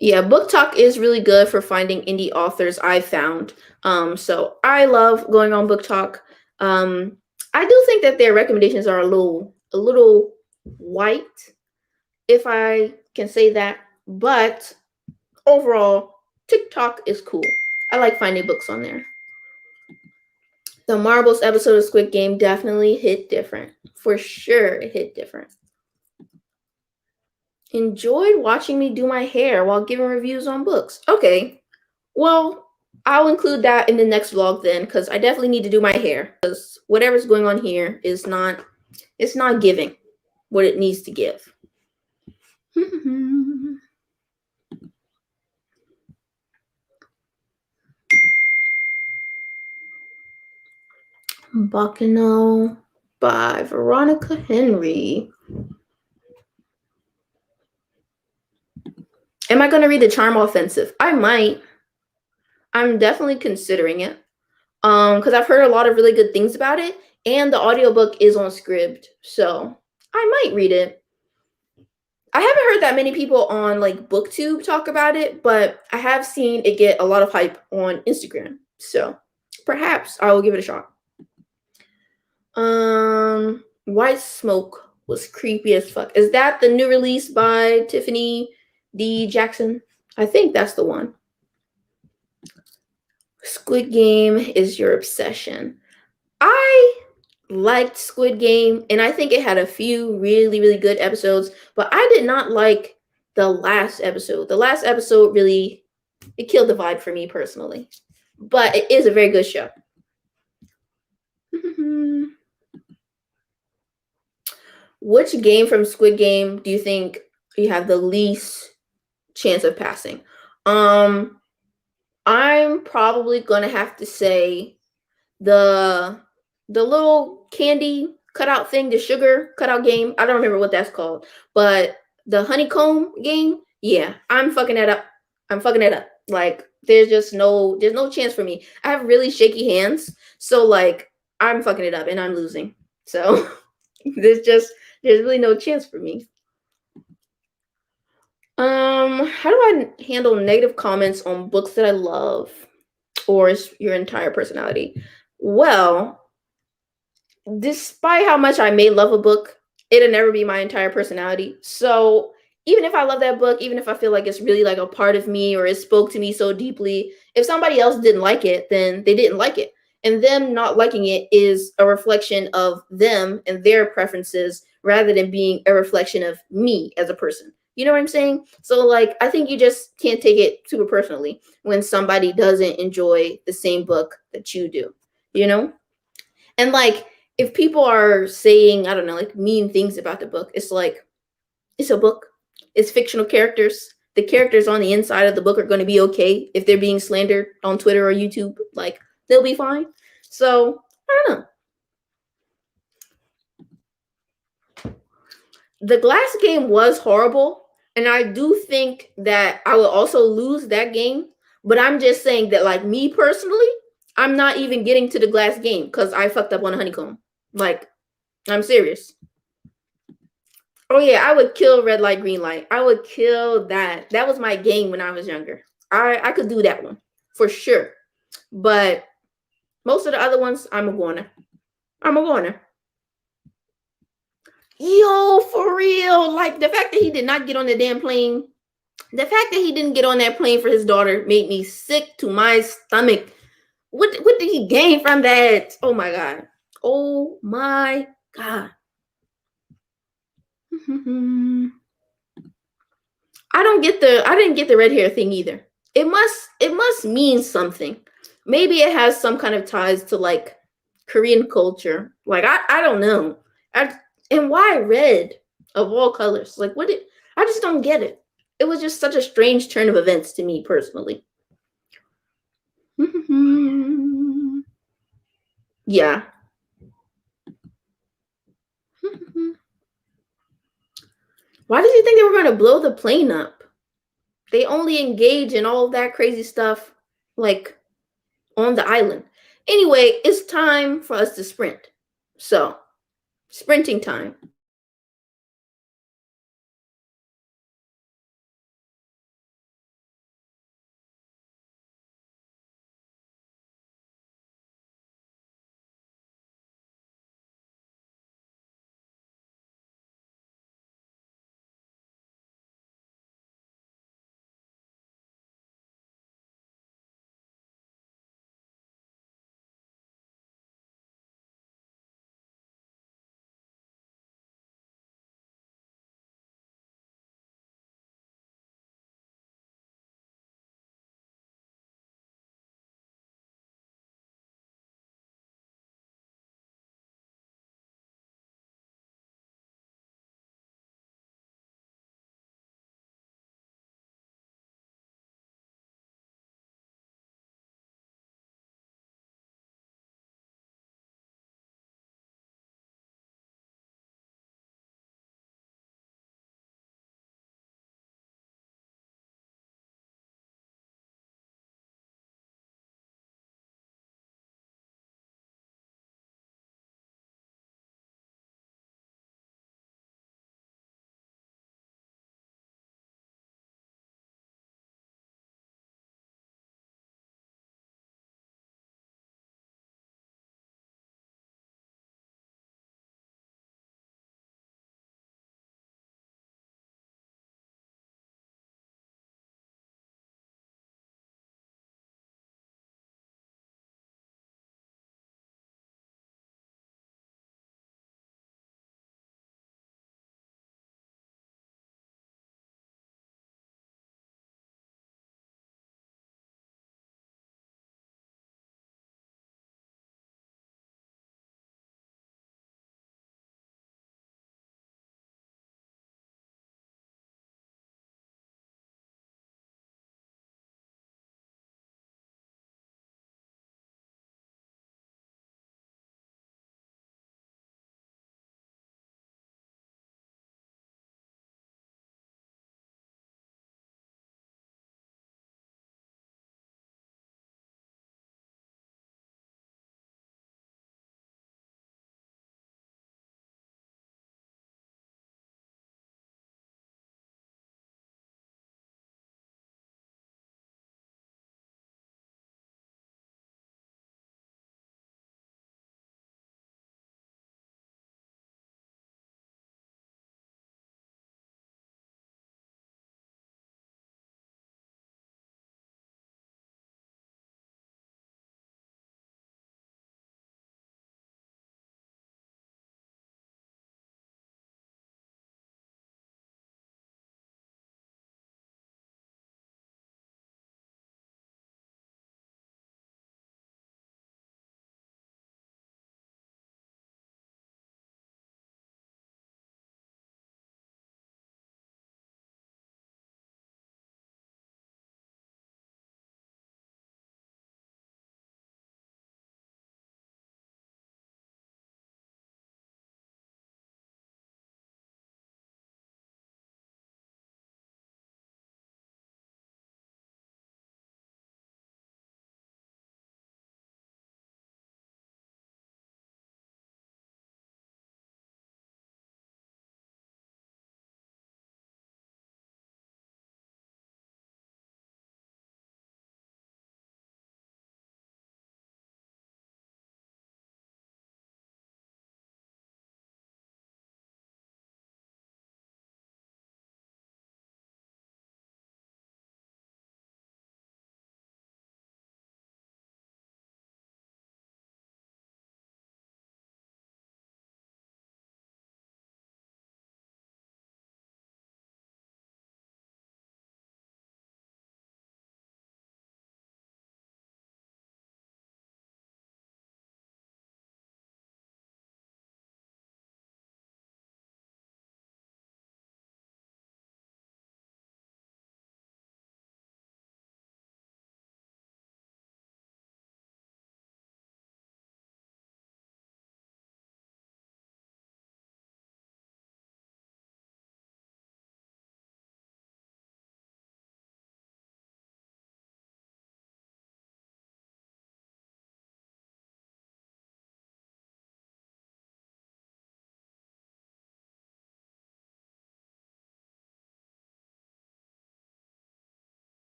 Yeah, Book Talk is really good for finding indie authors, I found. So I love going on Book Talk. I do think that their recommendations are a little white, if I can say that. But overall, TikTok is cool. I like finding books on there. The Marbles episode of Squid Game definitely hit different. For sure, it hit different. Enjoyed watching me do my hair while giving reviews on books. Okay, well, I'll include that in the next vlog then, because I definitely need to do my hair. Because whatever's going on here is not, it's not giving what it needs to give. Bacchanal by Veronica Henry. Am I going to read The Charm Offensive? I might. I'm definitely considering it. Because I've heard a lot of really good things about it, and the audiobook is on Scribd, so I might read it. I haven't heard that many people on like BookTube talk about it, but I have seen it get a lot of hype on Instagram, so perhaps I will give it a shot. White Smoke was creepy as fuck. Is that the new release by Tiffany D. Jackson? I think that's the one. Squid Game is your obsession. I liked Squid Game, and I think it had a few really, really good episodes, but I did not like the last episode. The last episode really, it killed the vibe for me personally, but it is a very good show. Which game from Squid Game do you think you have the least chance of passing? I'm probably gonna have to say the little candy cutout thing, the sugar cutout game. I don't remember what that's called, but the honeycomb game. Yeah, I'm fucking it up. I'm fucking it up. Like there's no chance for me. I have really shaky hands, so like I'm fucking it up and I'm losing. So there's really no chance for me. How do I handle negative comments on books that I love, or is your entire personality? Well, despite how much I may love a book, it'll never be my entire personality. So even if I love that book, even if I feel like it's really like a part of me or it spoke to me so deeply, if somebody else didn't like it, then they didn't like it. And them not liking it is a reflection of them and their preferences rather than being a reflection of me as a person. You know what I'm saying? So like I think you just can't take it super personally when somebody doesn't enjoy the same book that you do, you know? And like if people are saying, I don't know, like mean things about the book, it's like, it's a book. It's fictional characters. The characters on the inside of the book are going to be okay if they're being slandered on Twitter or YouTube. Like, they'll be fine. So, I don't know. The Glass game was horrible. And I do think that I will also lose that game. But I'm just saying that, like, me personally, I'm not even getting to the Glass game because I fucked up on a honeycomb. Like, I'm serious. Oh yeah, I would kill red light, green light. I would kill that. That was my game when I was younger. I could do that one for sure. But most of the other ones, I'm a goner. I'm a goner. Yo, for real. Like the fact that he did not get on the damn plane. The fact that he didn't get on that plane for his daughter made me sick to my stomach. What did he gain from that? Oh my god. Oh my god. I didn't get the red hair thing either. it must mean something. Maybe it has some kind of ties to like Korean culture. Like I don't know. I, and why red of all colors? Like what it I just don't get it. It was just such a strange turn of events to me personally. Yeah. Why did you think they were going to blow the plane up? They only engage in all of that crazy stuff like on the island. Anyway, it's time for us to sprint. So, sprinting time.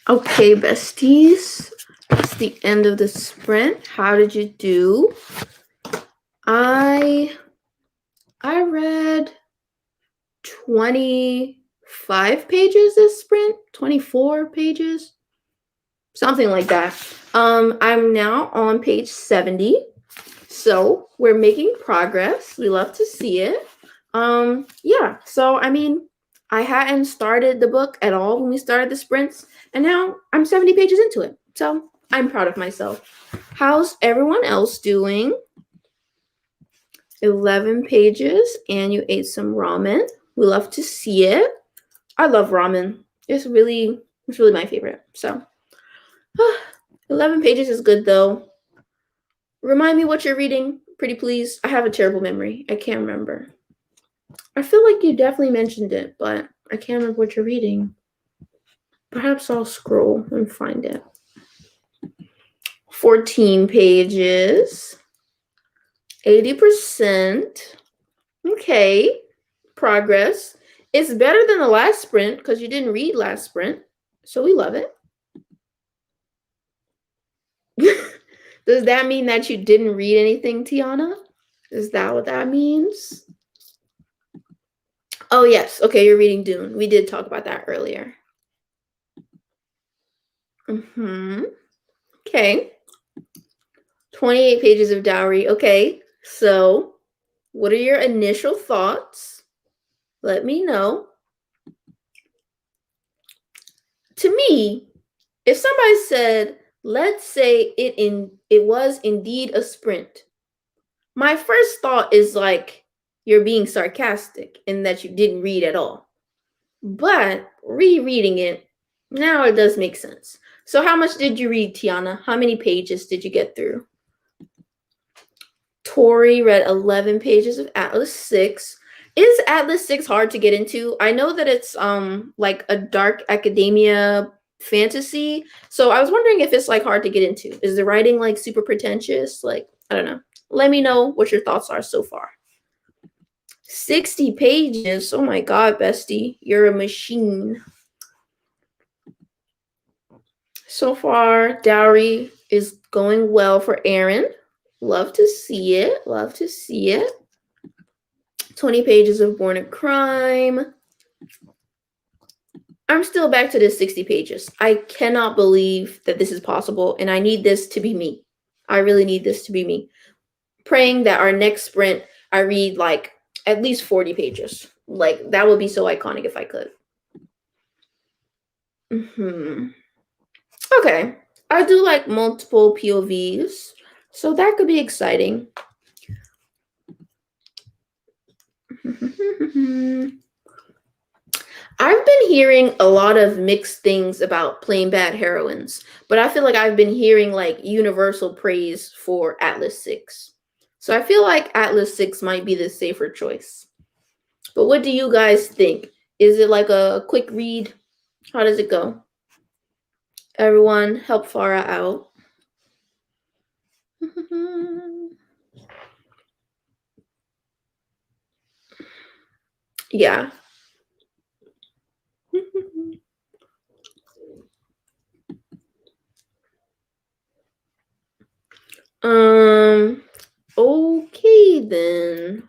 Okay, besties. It's the end of the sprint. How did you do? I read 25 pages this sprint, 24 pages, something like that. I'm now on page 70. So we're making progress. We love to see it. Yeah, so I mean, I hadn't started the book at all when we started the sprints, and now I'm 70 pages into it. So I'm proud of myself. How's everyone else doing? 11 pages, and you ate some ramen. We love to see it. I love ramen. It's really my favorite. So 11 pages is good though. Remind me what you're reading, pretty please. I have a terrible memory. I can't remember. I feel like you definitely mentioned it, but I can't remember what you're reading. Perhaps I'll scroll and find it. 14 pages. 80%. Okay. Progress. It's better than the last sprint because you didn't read last sprint. So we love it. Does that mean that you didn't read anything, Tiana? Is that what that means? Oh, yes. Okay, you're reading Dune. We did talk about that earlier. Okay. 28 pages of Dowry. Okay. So, what are your initial thoughts? Let me know. To me, if somebody said, let's say it was indeed a sprint, my first thought is like you're being sarcastic and that you didn't read at all. But rereading it, now it does make sense. So how much did you read, Tiana? How many pages did you get through? Tori read 11 pages of Atlas 6. Is Atlas 6 hard to get into? I know that it's like a dark academia fantasy. So I was wondering if it's like hard to get into. Is the writing like super pretentious? Like, I don't know. Let me know what your thoughts are so far. 60 pages. Oh my god, bestie. You're a machine. So far, Dowry is going well for Aaron. Love to see it. Love to see it. 20 pages of Born a Crime. I'm still back to this 60 pages. I cannot believe that this is possible, and I need this to be me. I really need this to be me. Praying that our next sprint, I read like at least 40 pages. Like, that would be so iconic if I could. Okay. I do like multiple POVs, so that could be exciting. I've been hearing a lot of mixed things about Plain Bad Heroines, but I feel like I've been hearing like universal praise for Atlas 6. So I feel like Atlas 6 might be the safer choice. But what do you guys think? Is it like a quick read? How does it go? Everyone help Farah out. Yeah. Okay then.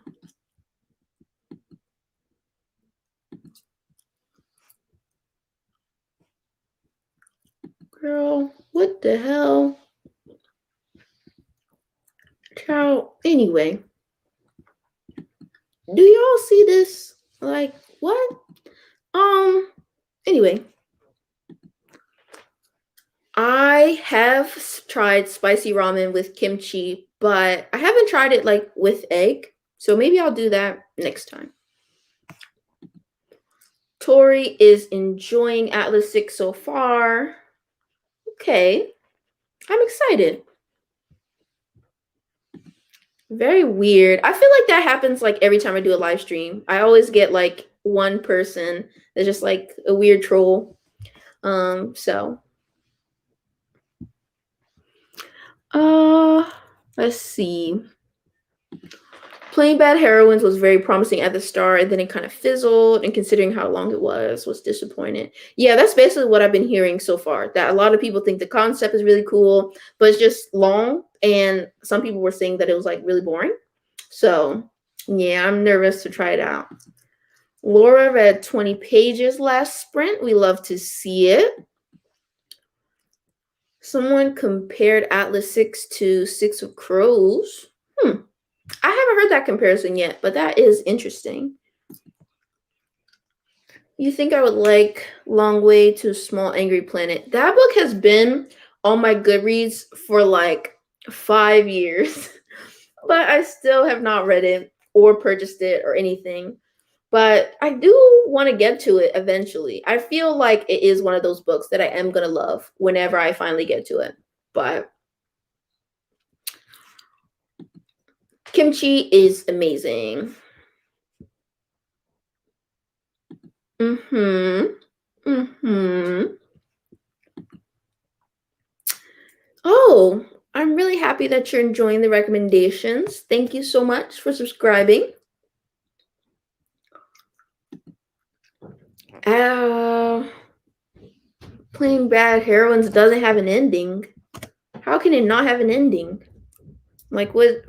Girl, what the hell? Child, anyway. Do y'all see this? Like, what? Anyway. I have tried spicy ramen with kimchi, but I haven't tried it like with egg. So maybe I'll do that next time. Tori is enjoying Atlas 6 so far. Okay. I'm excited. Very weird. I feel like that happens like every time I do a live stream. I always get like one person that's just like a weird troll. So let's see. Plain Bad Heroines was very promising at the start, and then it kind of fizzled. And considering how long it was disappointed. Yeah, that's basically what I've been hearing so far. That a lot of people think the concept is really cool, but it's just long. And some people were saying that it was like really boring. So yeah, I'm nervous to try it out. Laura read 20 pages last sprint. We love to see it. Someone compared Atlas 6 to Six of Crows. I haven't heard that comparison yet, but that is interesting. You think I would like Long Way to Small Angry Planet? That book has been on my Goodreads for like 5 years, but I still have not read it or purchased it or anything. But I do want to get to it eventually. I feel like it is one of those books that I am going to love whenever I finally get to it. But Kimchi is amazing. Oh, I'm really happy that you're enjoying the recommendations. Thank you so much for subscribing. Plain Bad Heroines doesn't have an ending. How can it not have an ending? Like what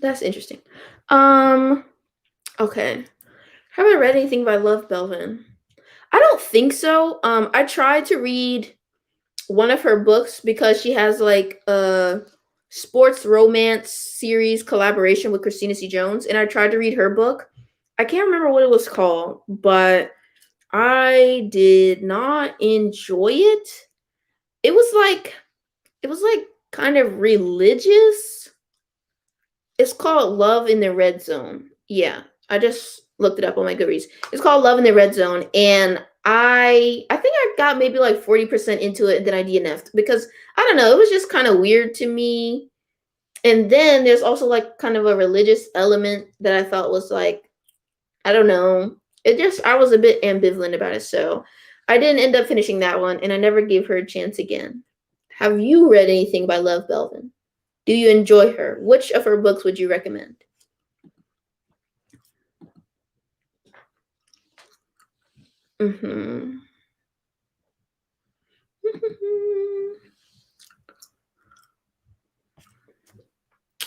That's interesting. Okay. Haven't read anything by Love Belvin. I don't think so. I tried to read one of her books because she has like a sports romance series collaboration with Christina C. Jones, and I tried to read her book. I can't remember what it was called, but I did not enjoy it. It was like kind of religious. It's called Love in the Red Zone. Yeah, I just looked it up on my Goodreads. It's called Love in the Red Zone, and I think I got maybe like 40% into it, and then I DNF'd because I don't know, it was just kind of weird to me. And then there's also like kind of a religious element that I thought was like, I don't know. I was a bit ambivalent about it, so I didn't end up finishing that one, and I never gave her a chance again. Have you read anything by Love Belvin? Do you enjoy her? Which of her books would you recommend?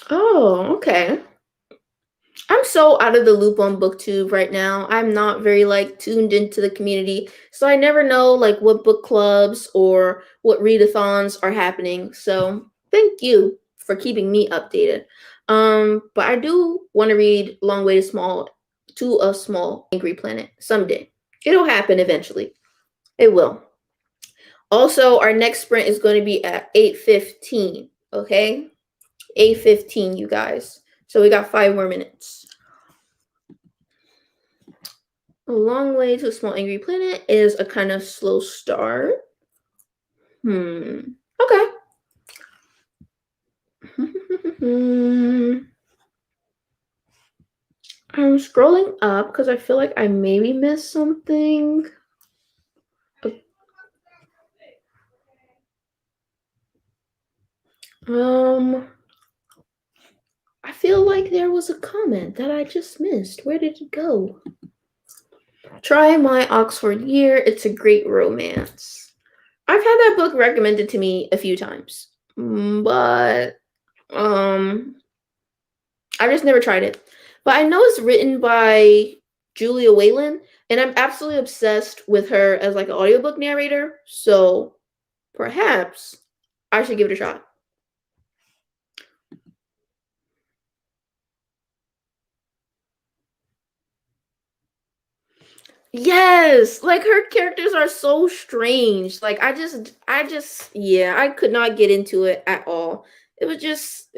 Oh, okay. I'm so out of the loop on booktube right now. I'm not very like tuned into the community, so I never know like what book clubs or what readathons are happening. So thank you for keeping me updated. But I do want to read Long Way to a Small Angry Planet someday. It'll happen eventually. It will. Also, our next sprint is going to be at 8:15. Okay, 8:15, you guys. So we got 5 more minutes. A Long Way to a Small Angry Planet is a kind of slow start. Okay. I'm scrolling up because I feel like I maybe missed something. I feel like there was a comment that I just missed. Where did it go? Try My Oxford Year. It's a great romance. I've had that book recommended to me a few times, but I just never tried it. But I know it's written by Julia Whalen, and I'm absolutely obsessed with her as like an audiobook narrator. So perhaps I should give it a shot. Yes, like her characters are so strange. Like yeah, I could not get into it at all. It was just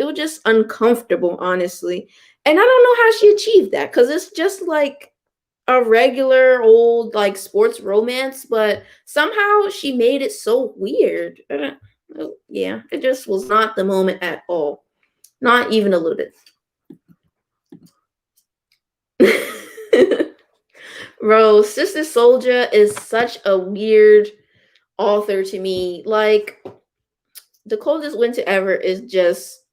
uncomfortable, honestly. And I don't know how she achieved that cuz it's just like a regular old like sports romance, but somehow she made it so weird. Yeah, it just was not the moment at all. Not even a little bit. Bro, Sister Soldier is such a weird author to me. Like The Coldest Winter Ever is just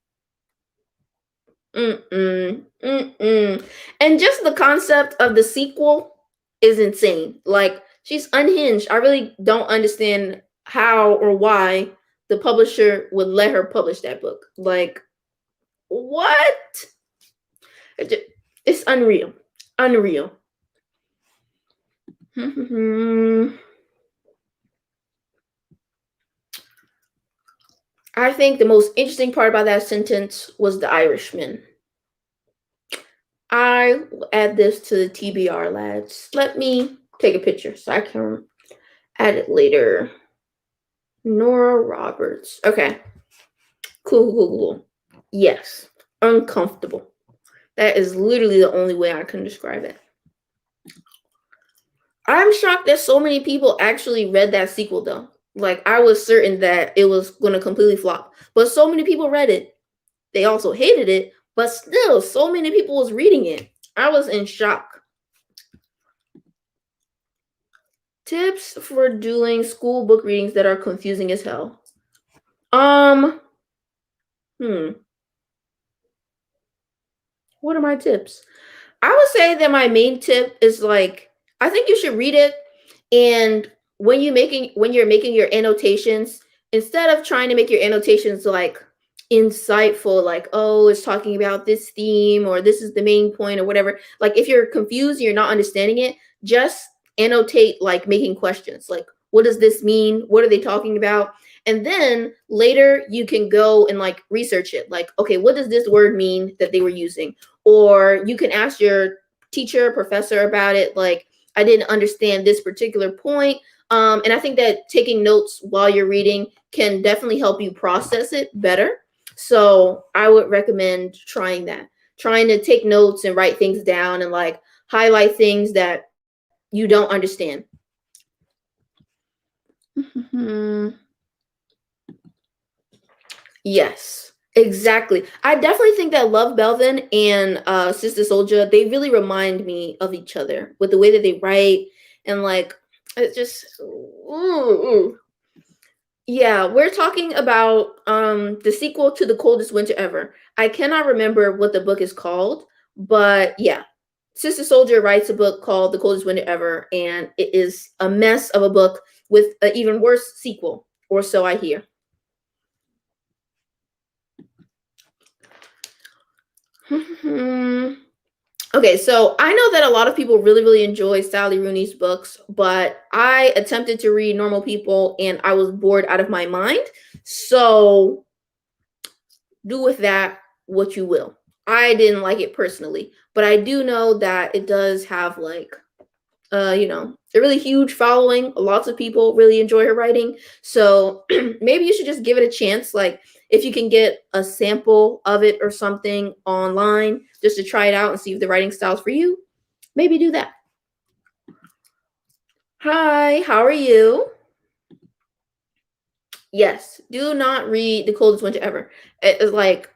mm-mm, mm-mm. And just the concept of the sequel is insane. Like, she's unhinged. I really don't understand how or why the publisher would let her publish that book. Like, what? It's unreal. Unreal. I think the most interesting part about that sentence was the Irishman. I will add this to the TBR, lads. Let me take a picture so I can add it later. Nora Roberts. Okay. Cool. Yes. Uncomfortable. That is literally the only way I can describe it. I'm shocked that so many people actually read that sequel, though. Like, I was certain that it was going to completely flop. But so many people read it. They also hated it, but still, so many people was reading it. I was in shock. Tips for doing school book readings that are confusing as hell. Um, hmm. What are my tips? I would say that my main tip is like I think you should read it and when you're making your annotations, instead of trying to make your annotations like insightful, like, oh, it's talking about this theme or this is the main point or whatever. Like if you're confused, you're not understanding it, just annotate like making questions. Like, what does this mean? What are they talking about? And then later you can go and like research it. Like, okay, what does this word mean that they were using? Or you can ask your teacher, professor about it. Like, I didn't understand this particular point. And I think that taking notes while you're reading can definitely help you process it better. So I would recommend trying that. Trying to take notes and write things down and like highlight things that you don't understand. Yes, exactly. I definitely think that Love Belvin and Sister Soldier, they really remind me of each other with the way that they write and like it's just ooh. Yeah, we're talking about the sequel to The Coldest Winter Ever. I cannot remember what the book is called, but yeah. Sister Soldier writes a book called The Coldest Winter Ever, and it is a mess of a book with an even worse sequel, or so I hear. Okay, so I know that a lot of people really enjoy Sally Rooney's books, but I attempted to read Normal People and I was bored out of my mind. So do with that what you will. I didn't like it personally, but I do know that it does have like a really huge following. Lots of people really enjoy her writing. So maybe you should just give it a chance. Like if you can get a sample of it or something online just to try it out and see if the writing style's for you, maybe do that. Hi, how are you? Yes, do not read The Coldest Winter Ever. It's like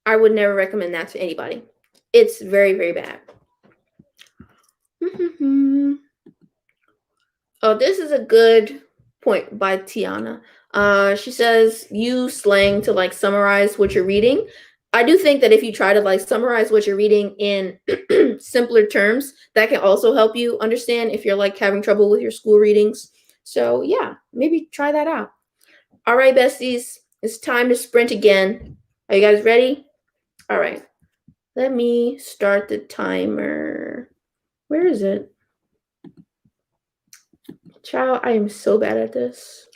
I would never recommend that to anybody. It's very bad. Oh, this is a good point by Tiana. She says use slang to like summarize what you're reading. I do think that if you try to like summarize what you're reading in simpler terms, that can also help you understand if you're like having trouble with your school readings. So yeah, maybe try that out. All right, besties, it's time to sprint again. Are you guys ready? All right, let me start the timer. Where is it? Child, I am so bad at this.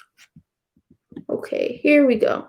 Okay, here we go.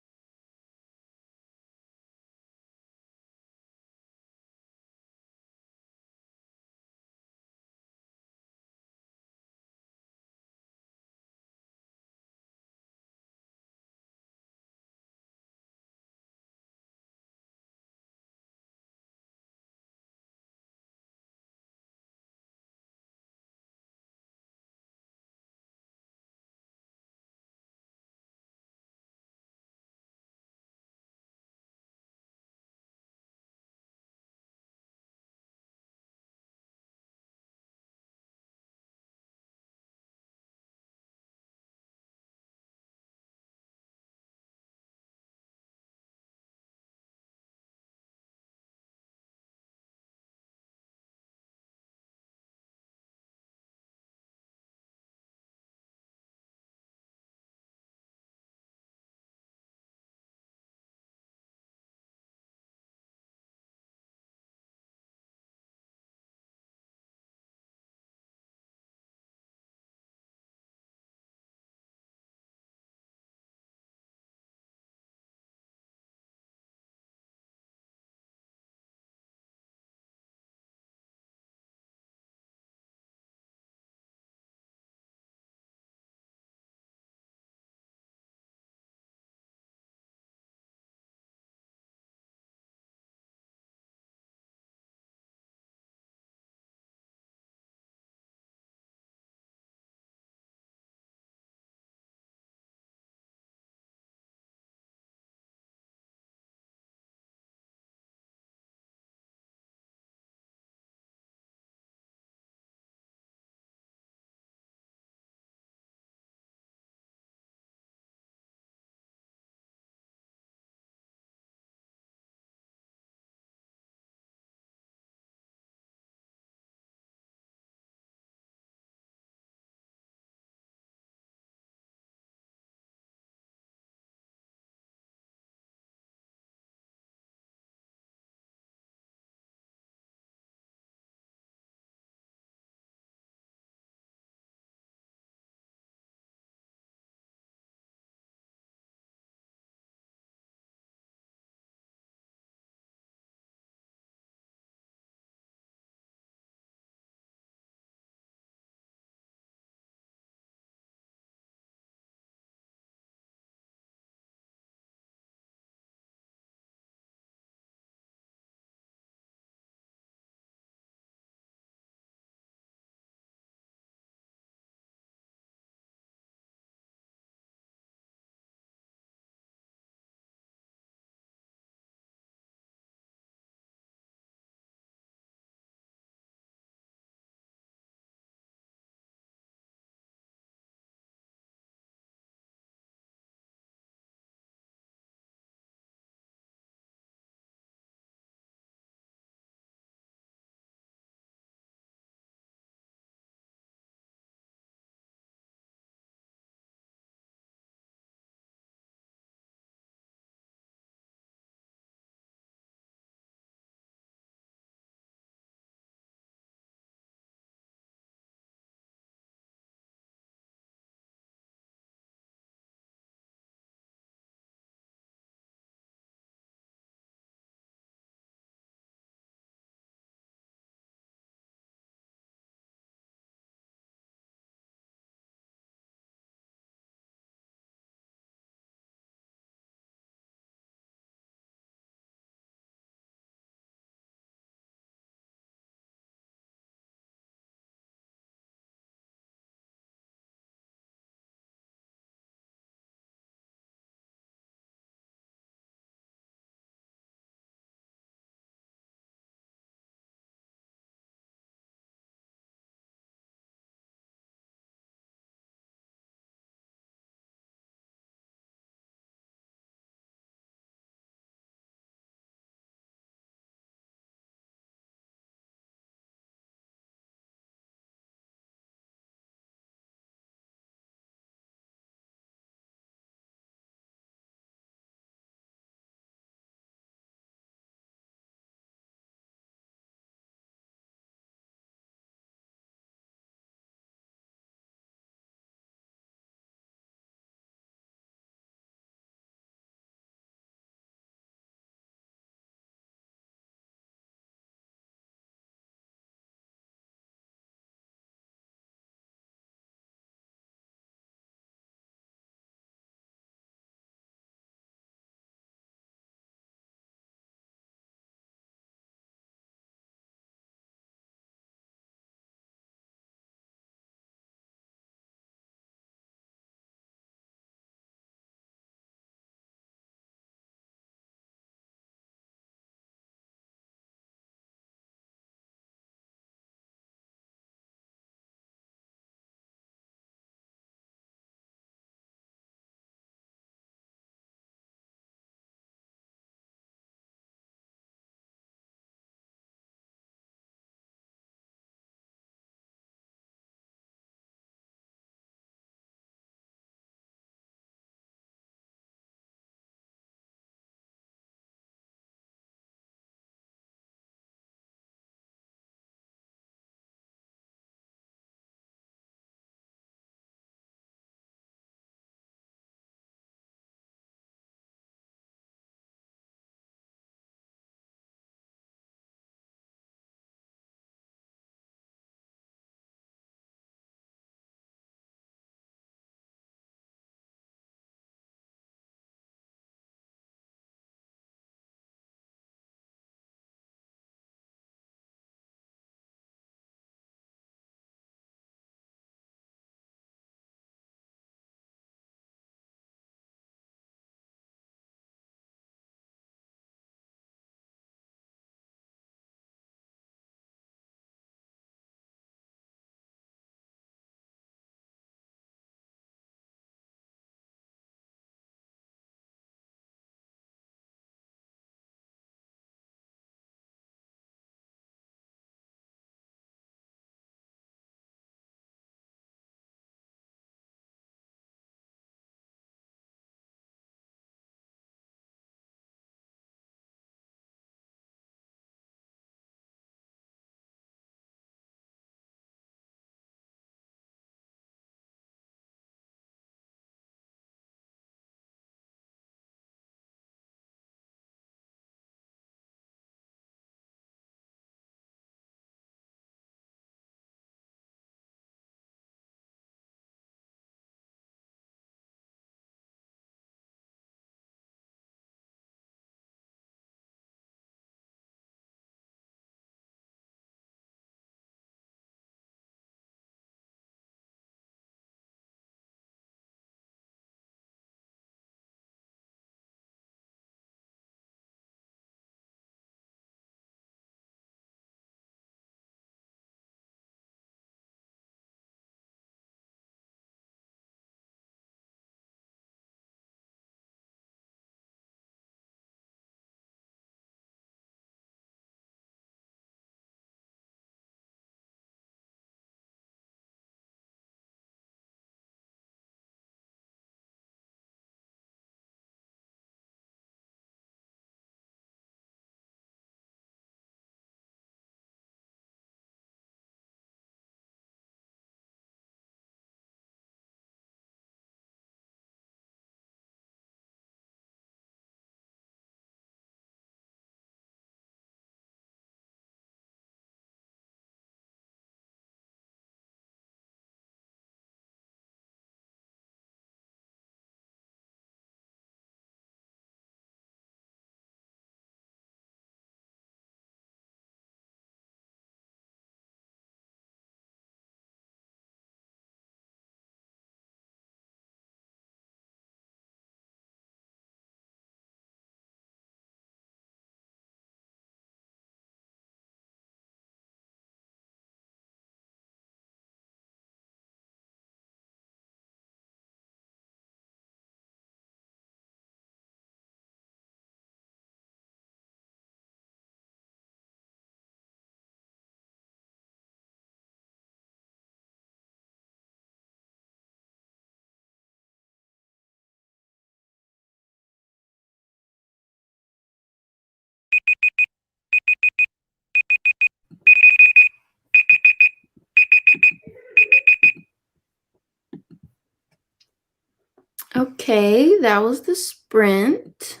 Okay, that was the sprint.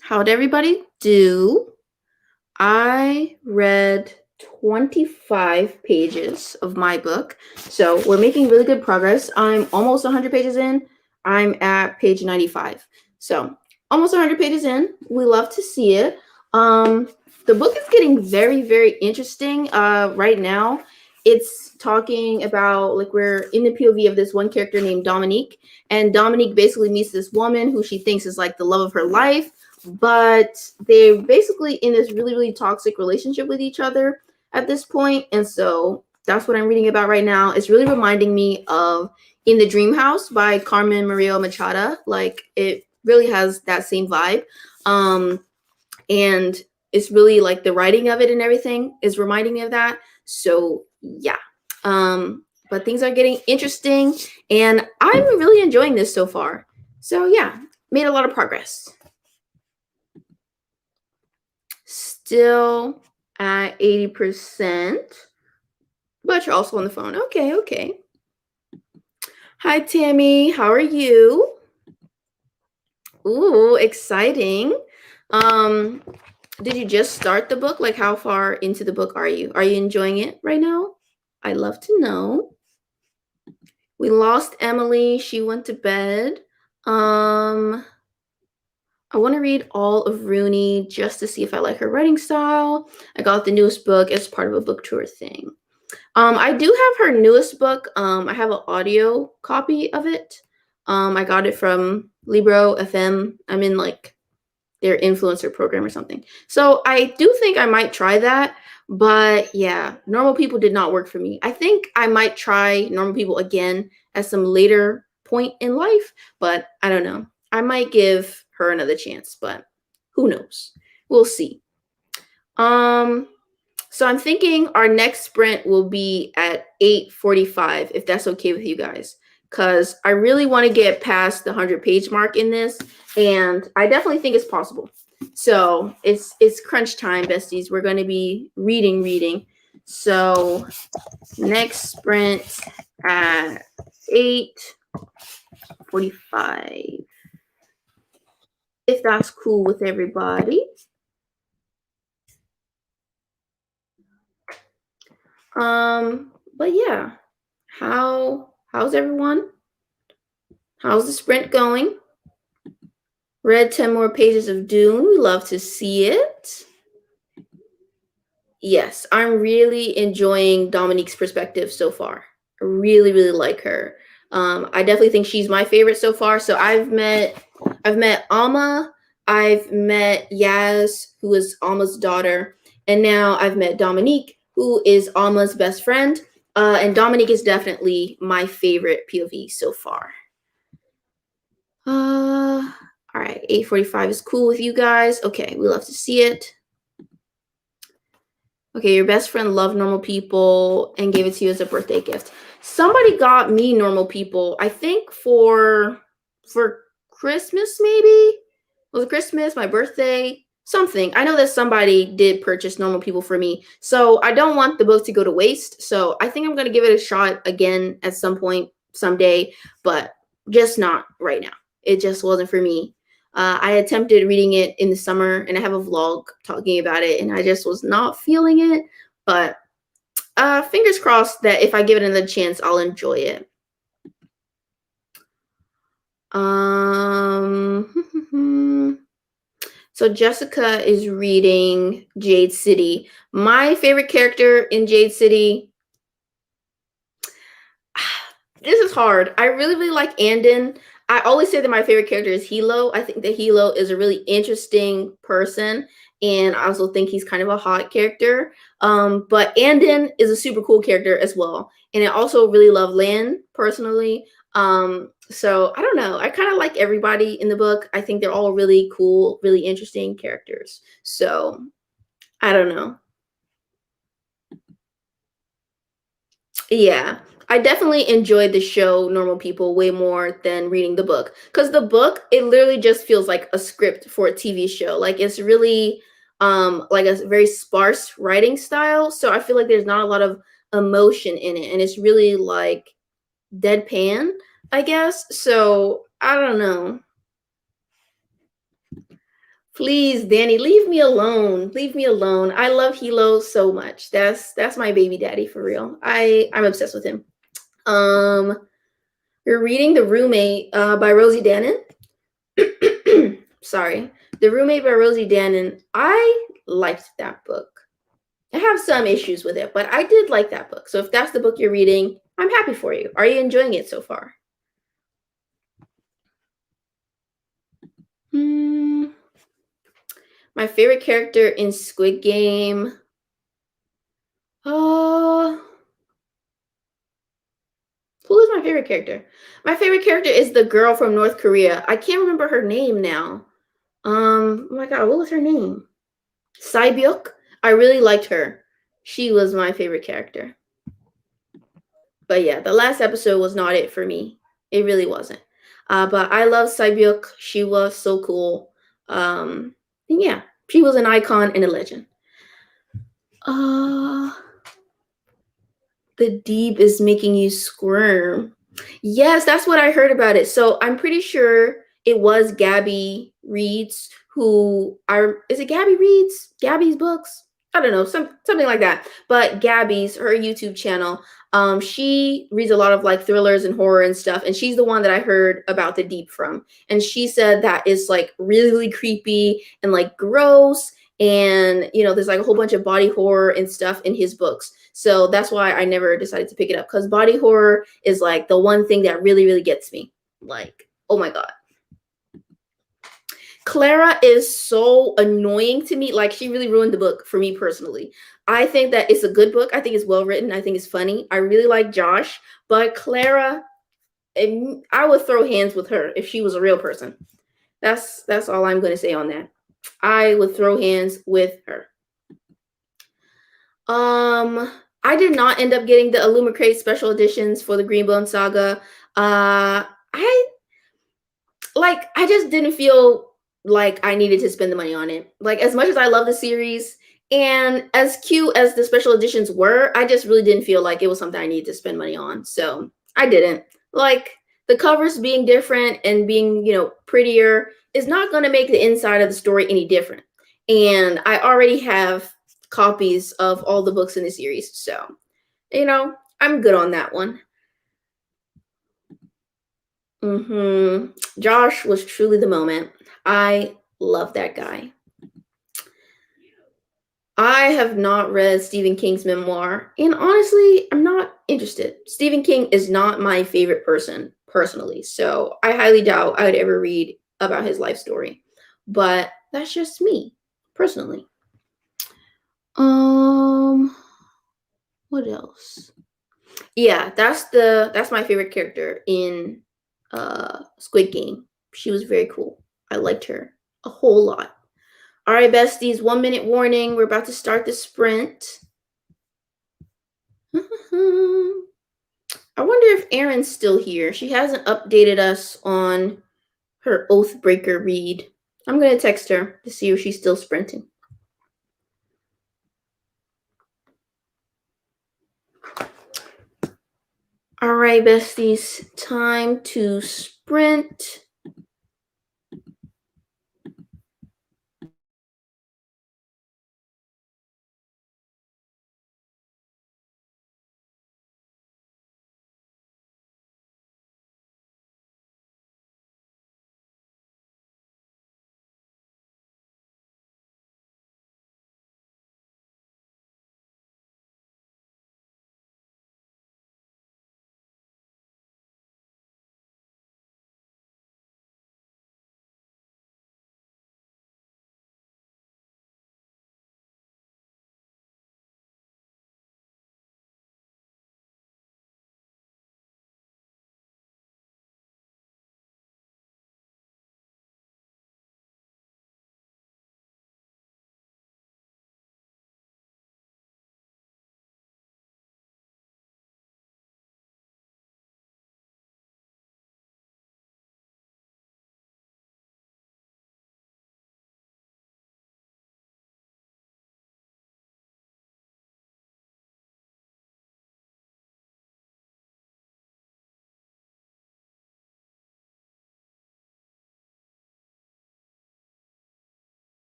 How'd everybody do? I read 25 pages of my book. So we're making really good progress. I'm almost 100 pages in. I'm at page 95. So almost 100 pages in. We love to see it. The book is getting very, very interesting right now. It's talking about, like, we're in the POV of this one character named Dominique. And Dominique basically meets this woman who she thinks is like the love of her life, but they're basically in this really, really toxic relationship with each other at this point. And so that's what I'm reading about right now. It's really reminding me of In the Dream House by Carmen Maria Machado. Like, it really has that same vibe. And it's really like the writing of it and everything is reminding me of that. So yeah. But things are getting interesting and I'm really enjoying this so far. So yeah, made a lot of progress. Still at 80%, but you're also on the phone. Okay. Hi, Tammy. How are you? Ooh, exciting. Did you just start the book? Like, how far into the book are you? Are you enjoying it right now? I'd love to know. We lost Emily. She went to bed. I want to read all of Rooney just to see if I like her writing style. I got the newest book as part of a book tour thing. I do have her newest book. I have an audio copy of it. I got it from Libro FM. I'm in like their influencer program or something. So I do think I might try that. But yeah, Normal People did not work for me. I think I might try Normal People again at some later point in life, but I don't know. I might give her another chance, but who knows? We'll see. So I'm thinking our next sprint will be at 8:45, if that's okay with you guys, because I really want to get past the 100-page mark in this, and I definitely think it's possible. So it's crunch time, besties. We're going to be reading. So next sprint at 8:45, if that's cool with everybody. But yeah, how's everyone? How's the sprint going? Read 10 more pages of Dune. We love to see it. Yes, I'm really enjoying Dominique's perspective so far. I really, really like her. I definitely think she's my favorite so far. So I've met Alma, I've met Yaz, who is Alma's daughter, and now I've met Dominique, who is Alma's best friend. And Dominique is definitely my favorite POV so far. All right, 8:45 is cool with you guys. Okay, we love to see it. Okay, your best friend loved Normal People and gave it to you as a birthday gift. Somebody got me Normal People, I think for Christmas, maybe? Was it Christmas, my birthday? Something. I know that somebody did purchase Normal People for me. So I don't want the book to go to waste. So I think I'm going to give it a shot again at some point, someday, but just not right now. It just wasn't for me. I attempted reading it in the summer, and I have a vlog talking about it, and I just was not feeling it. But fingers crossed that if I give it another chance, I'll enjoy it. So Jessica is reading Jade City. My favorite character in Jade City. This is hard. I really, really like Andon. I always say that my favorite character is Hilo. I think that Hilo is a really interesting person, and I also think he's kind of a hot character. But Andon is a super cool character as well, and I also really love Lan personally. So I don't know. I kind of like everybody in the book. I think they're all really cool, really interesting characters. So I don't know. Yeah, I definitely enjoyed the show Normal People way more than reading the book. Because the book, it literally just feels like a script for a TV show. Like, it's really like a very sparse writing style. So I feel like there's not a lot of emotion in it. And it's really like deadpan, I guess. So I don't know. Please, Danny, leave me alone. Leave me alone. I love Hilo so much. That's my baby daddy for real. I'm obsessed with him. Um, you're reading The Roommate by Rosie Danan. Sorry, The Roommate by Rosie Danan. I liked that book. I have some issues with it, but I did like that book. So if that's the book you're reading, I'm happy for you. Are you enjoying it so far? My favorite character in Squid Game. Uh, who is my favorite character? My favorite character is the girl from North Korea. I can't remember her name now. Oh my god, what was her name? Saibyuk. I really liked her. She was my favorite character. But yeah, the last episode was not it for me. It really wasn't. But I love Saibyuk. She was so cool. And yeah, she was an icon and a legend. Uh the deep is making you squirm. Yes, that's what I heard about it. So I'm pretty sure it was Gabby Reed's who are is it Gabby Reed's? Gabby's books? I don't know, something like that. But Gabby's her YouTube channel, she reads a lot of like thrillers and horror and stuff, and she's the one that I heard about the deep from. And she said that is like really, really creepy and like gross. And there's like a whole bunch of body horror and stuff in his books. So that's why I never decided to pick it up, because body horror is like the one thing that really, really gets me. Like, oh my God. Clara is so annoying to me. Like, she really ruined the book for me personally. I think that it's a good book. I think it's well written. I think it's funny. I really like Josh, but Clara, I would throw hands with her if she was a real person. That's all I'm going to say on that. I would throw hands with her. I did not end up getting the Illumicrate special editions for the Greenbone Saga. I just didn't feel like I needed to spend the money on it. Like, as much as I love the series and as cute as the special editions were, I just really didn't feel like it was something I needed to spend money on. So I didn't. Like, the covers being different and being, prettier is not going to make the inside of the story any different. And I already have copies of all the books in the series. So, I'm good on that one. Josh was truly the moment. I love that guy. I have not read Stephen King's memoir, and honestly, I'm not interested. Stephen King is not my favorite person personally, so I highly doubt I would ever read about his life story. But that's just me personally. What else? Yeah, that's my favorite character in Squid Game. She was very cool. I liked her a whole lot. All right, besties, 1 minute warning. We're about to start the sprint. I wonder if Erin's still here. She hasn't updated us on her Oathbreaker read. I'm going to text her to see if she's still sprinting. All right, besties, time to sprint.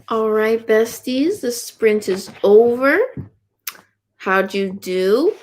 All right, besties, the sprint is over. How'd you do?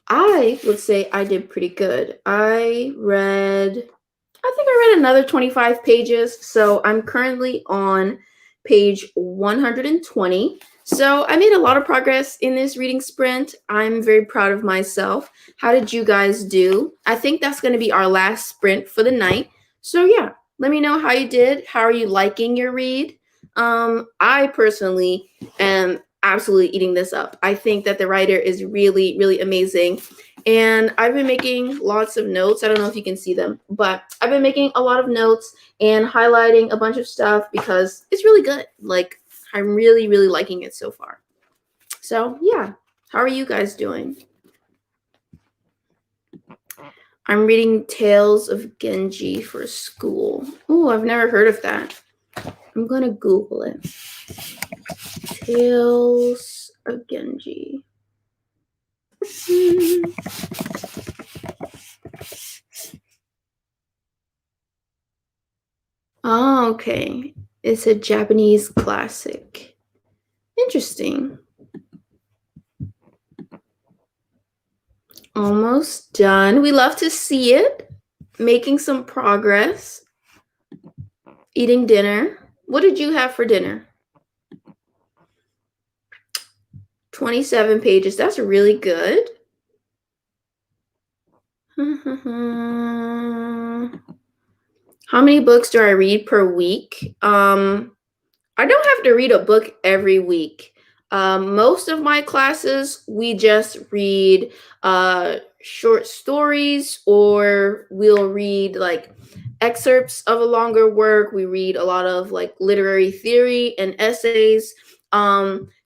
I would say I did pretty good. I think I read another 25 pages. So I'm currently on page 120. So I made a lot of progress in this reading sprint. I'm very proud of myself. How did you guys do? I think that's going to be our last sprint for the night. So yeah, let me know how you did. How are you liking your read? I personally am absolutely eating this up. I think that the writer is really, really amazing. And I've been making lots of notes. I don't know if you can see them, but I've been making a lot of notes and highlighting a bunch of stuff because it's really good. Like, I'm really, really liking it so far. So, yeah. How are you guys doing? I'm reading Tales of Genji for school. Oh, I've never heard of that. I'm going to Google it. Tales of Genji. Oh, okay. It's a Japanese classic. Interesting. Almost done. We love to see it. Making some progress. Eating dinner. What did you have for dinner? 27 pages. That's really good. How many books do I read per week? I don't have to read a book every week. Most of my classes, we just read short stories, or we'll read like excerpts of a longer work. We read a lot of like literary theory and essays.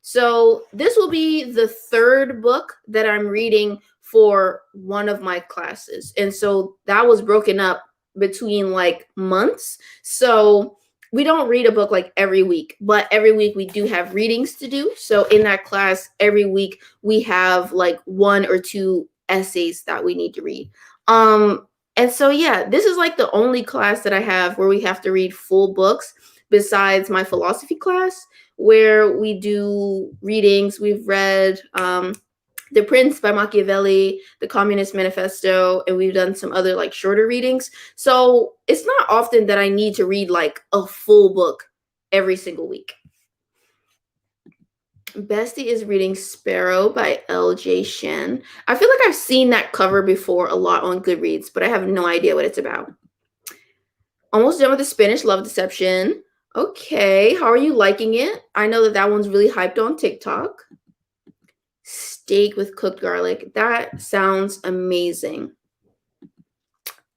So this will be the third book that I'm reading for one of my classes. And so that was broken up between like months. So we don't read a book like every week, but every week we do have readings to do. So in that class, every week we have like 1 or 2 essays that we need to read. And so yeah, this is like the only class that I have where we have to read full books besides my philosophy class, where we do readings. We've read The Prince by Machiavelli, The Communist Manifesto, and we've done some other like shorter readings. So it's not often that I need to read like a full book every single week. Bestie is reading Sparrow by L.J. Shen. I feel like I've seen that cover before a lot on Goodreads, but I have no idea what it's about. Almost done with the Spanish Love Deception. Okay, how are you liking it? I know that one's really hyped on TikTok. Steak with cooked garlic. That sounds amazing.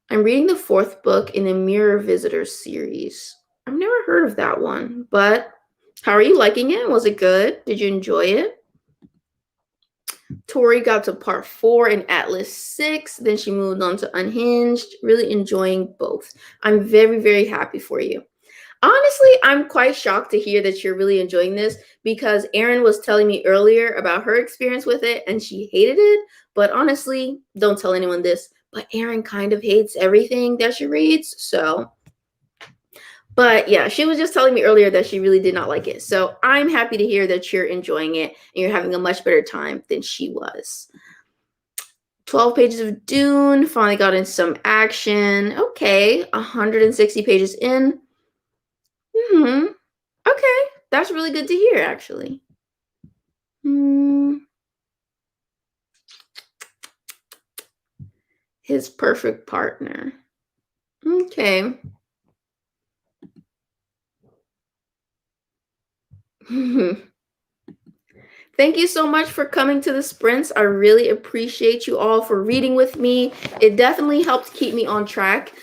I'm reading the 4th book in the Mirror Visitor series. I've never heard of that one, but how are you liking it? Was it good? Did you enjoy it? Tori got to part 4 in Atlas 6. Then she moved on to Unhinged. Really enjoying both. I'm very, very happy for you. Honestly, I'm quite shocked to hear that you're really enjoying this, because Erin was telling me earlier about her experience with it and she hated it. But honestly, don't tell anyone this, but Erin kind of hates everything that she reads. So, but yeah, she was just telling me earlier that she really did not like it. So I'm happy to hear that you're enjoying it and you're having a much better time than she was. 12 pages of Dune, finally got in some action. Okay, 160 pages in. Okay, that's really good to hear, actually. His Perfect Partner. Okay. Thank you so much for coming to the sprints. I really appreciate you all for reading with me. It definitely helped keep me on track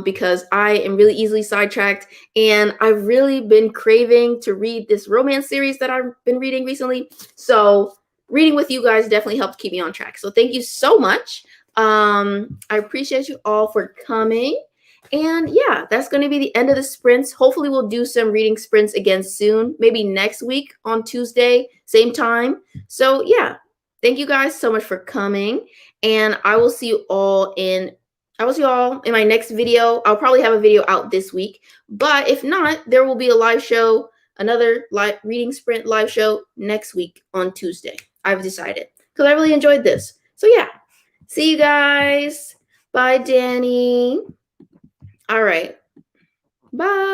because I am really easily sidetracked, and I've really been craving to read this romance series that I've been reading recently. So reading with you guys definitely helped keep me on track. So thank you so much. I appreciate you all for coming. And yeah, that's going to be the end of the sprints. Hopefully we'll do some reading sprints again soon, maybe next week on Tuesday, same time. So yeah, thank you guys so much for coming. And I will see you all in my next video. I'll probably have a video out this week, but if not, there will be a live show another reading sprint live show next week on Tuesday. I've decided because I really enjoyed this. So yeah, see you guys. Bye, Danny. All right. Bye.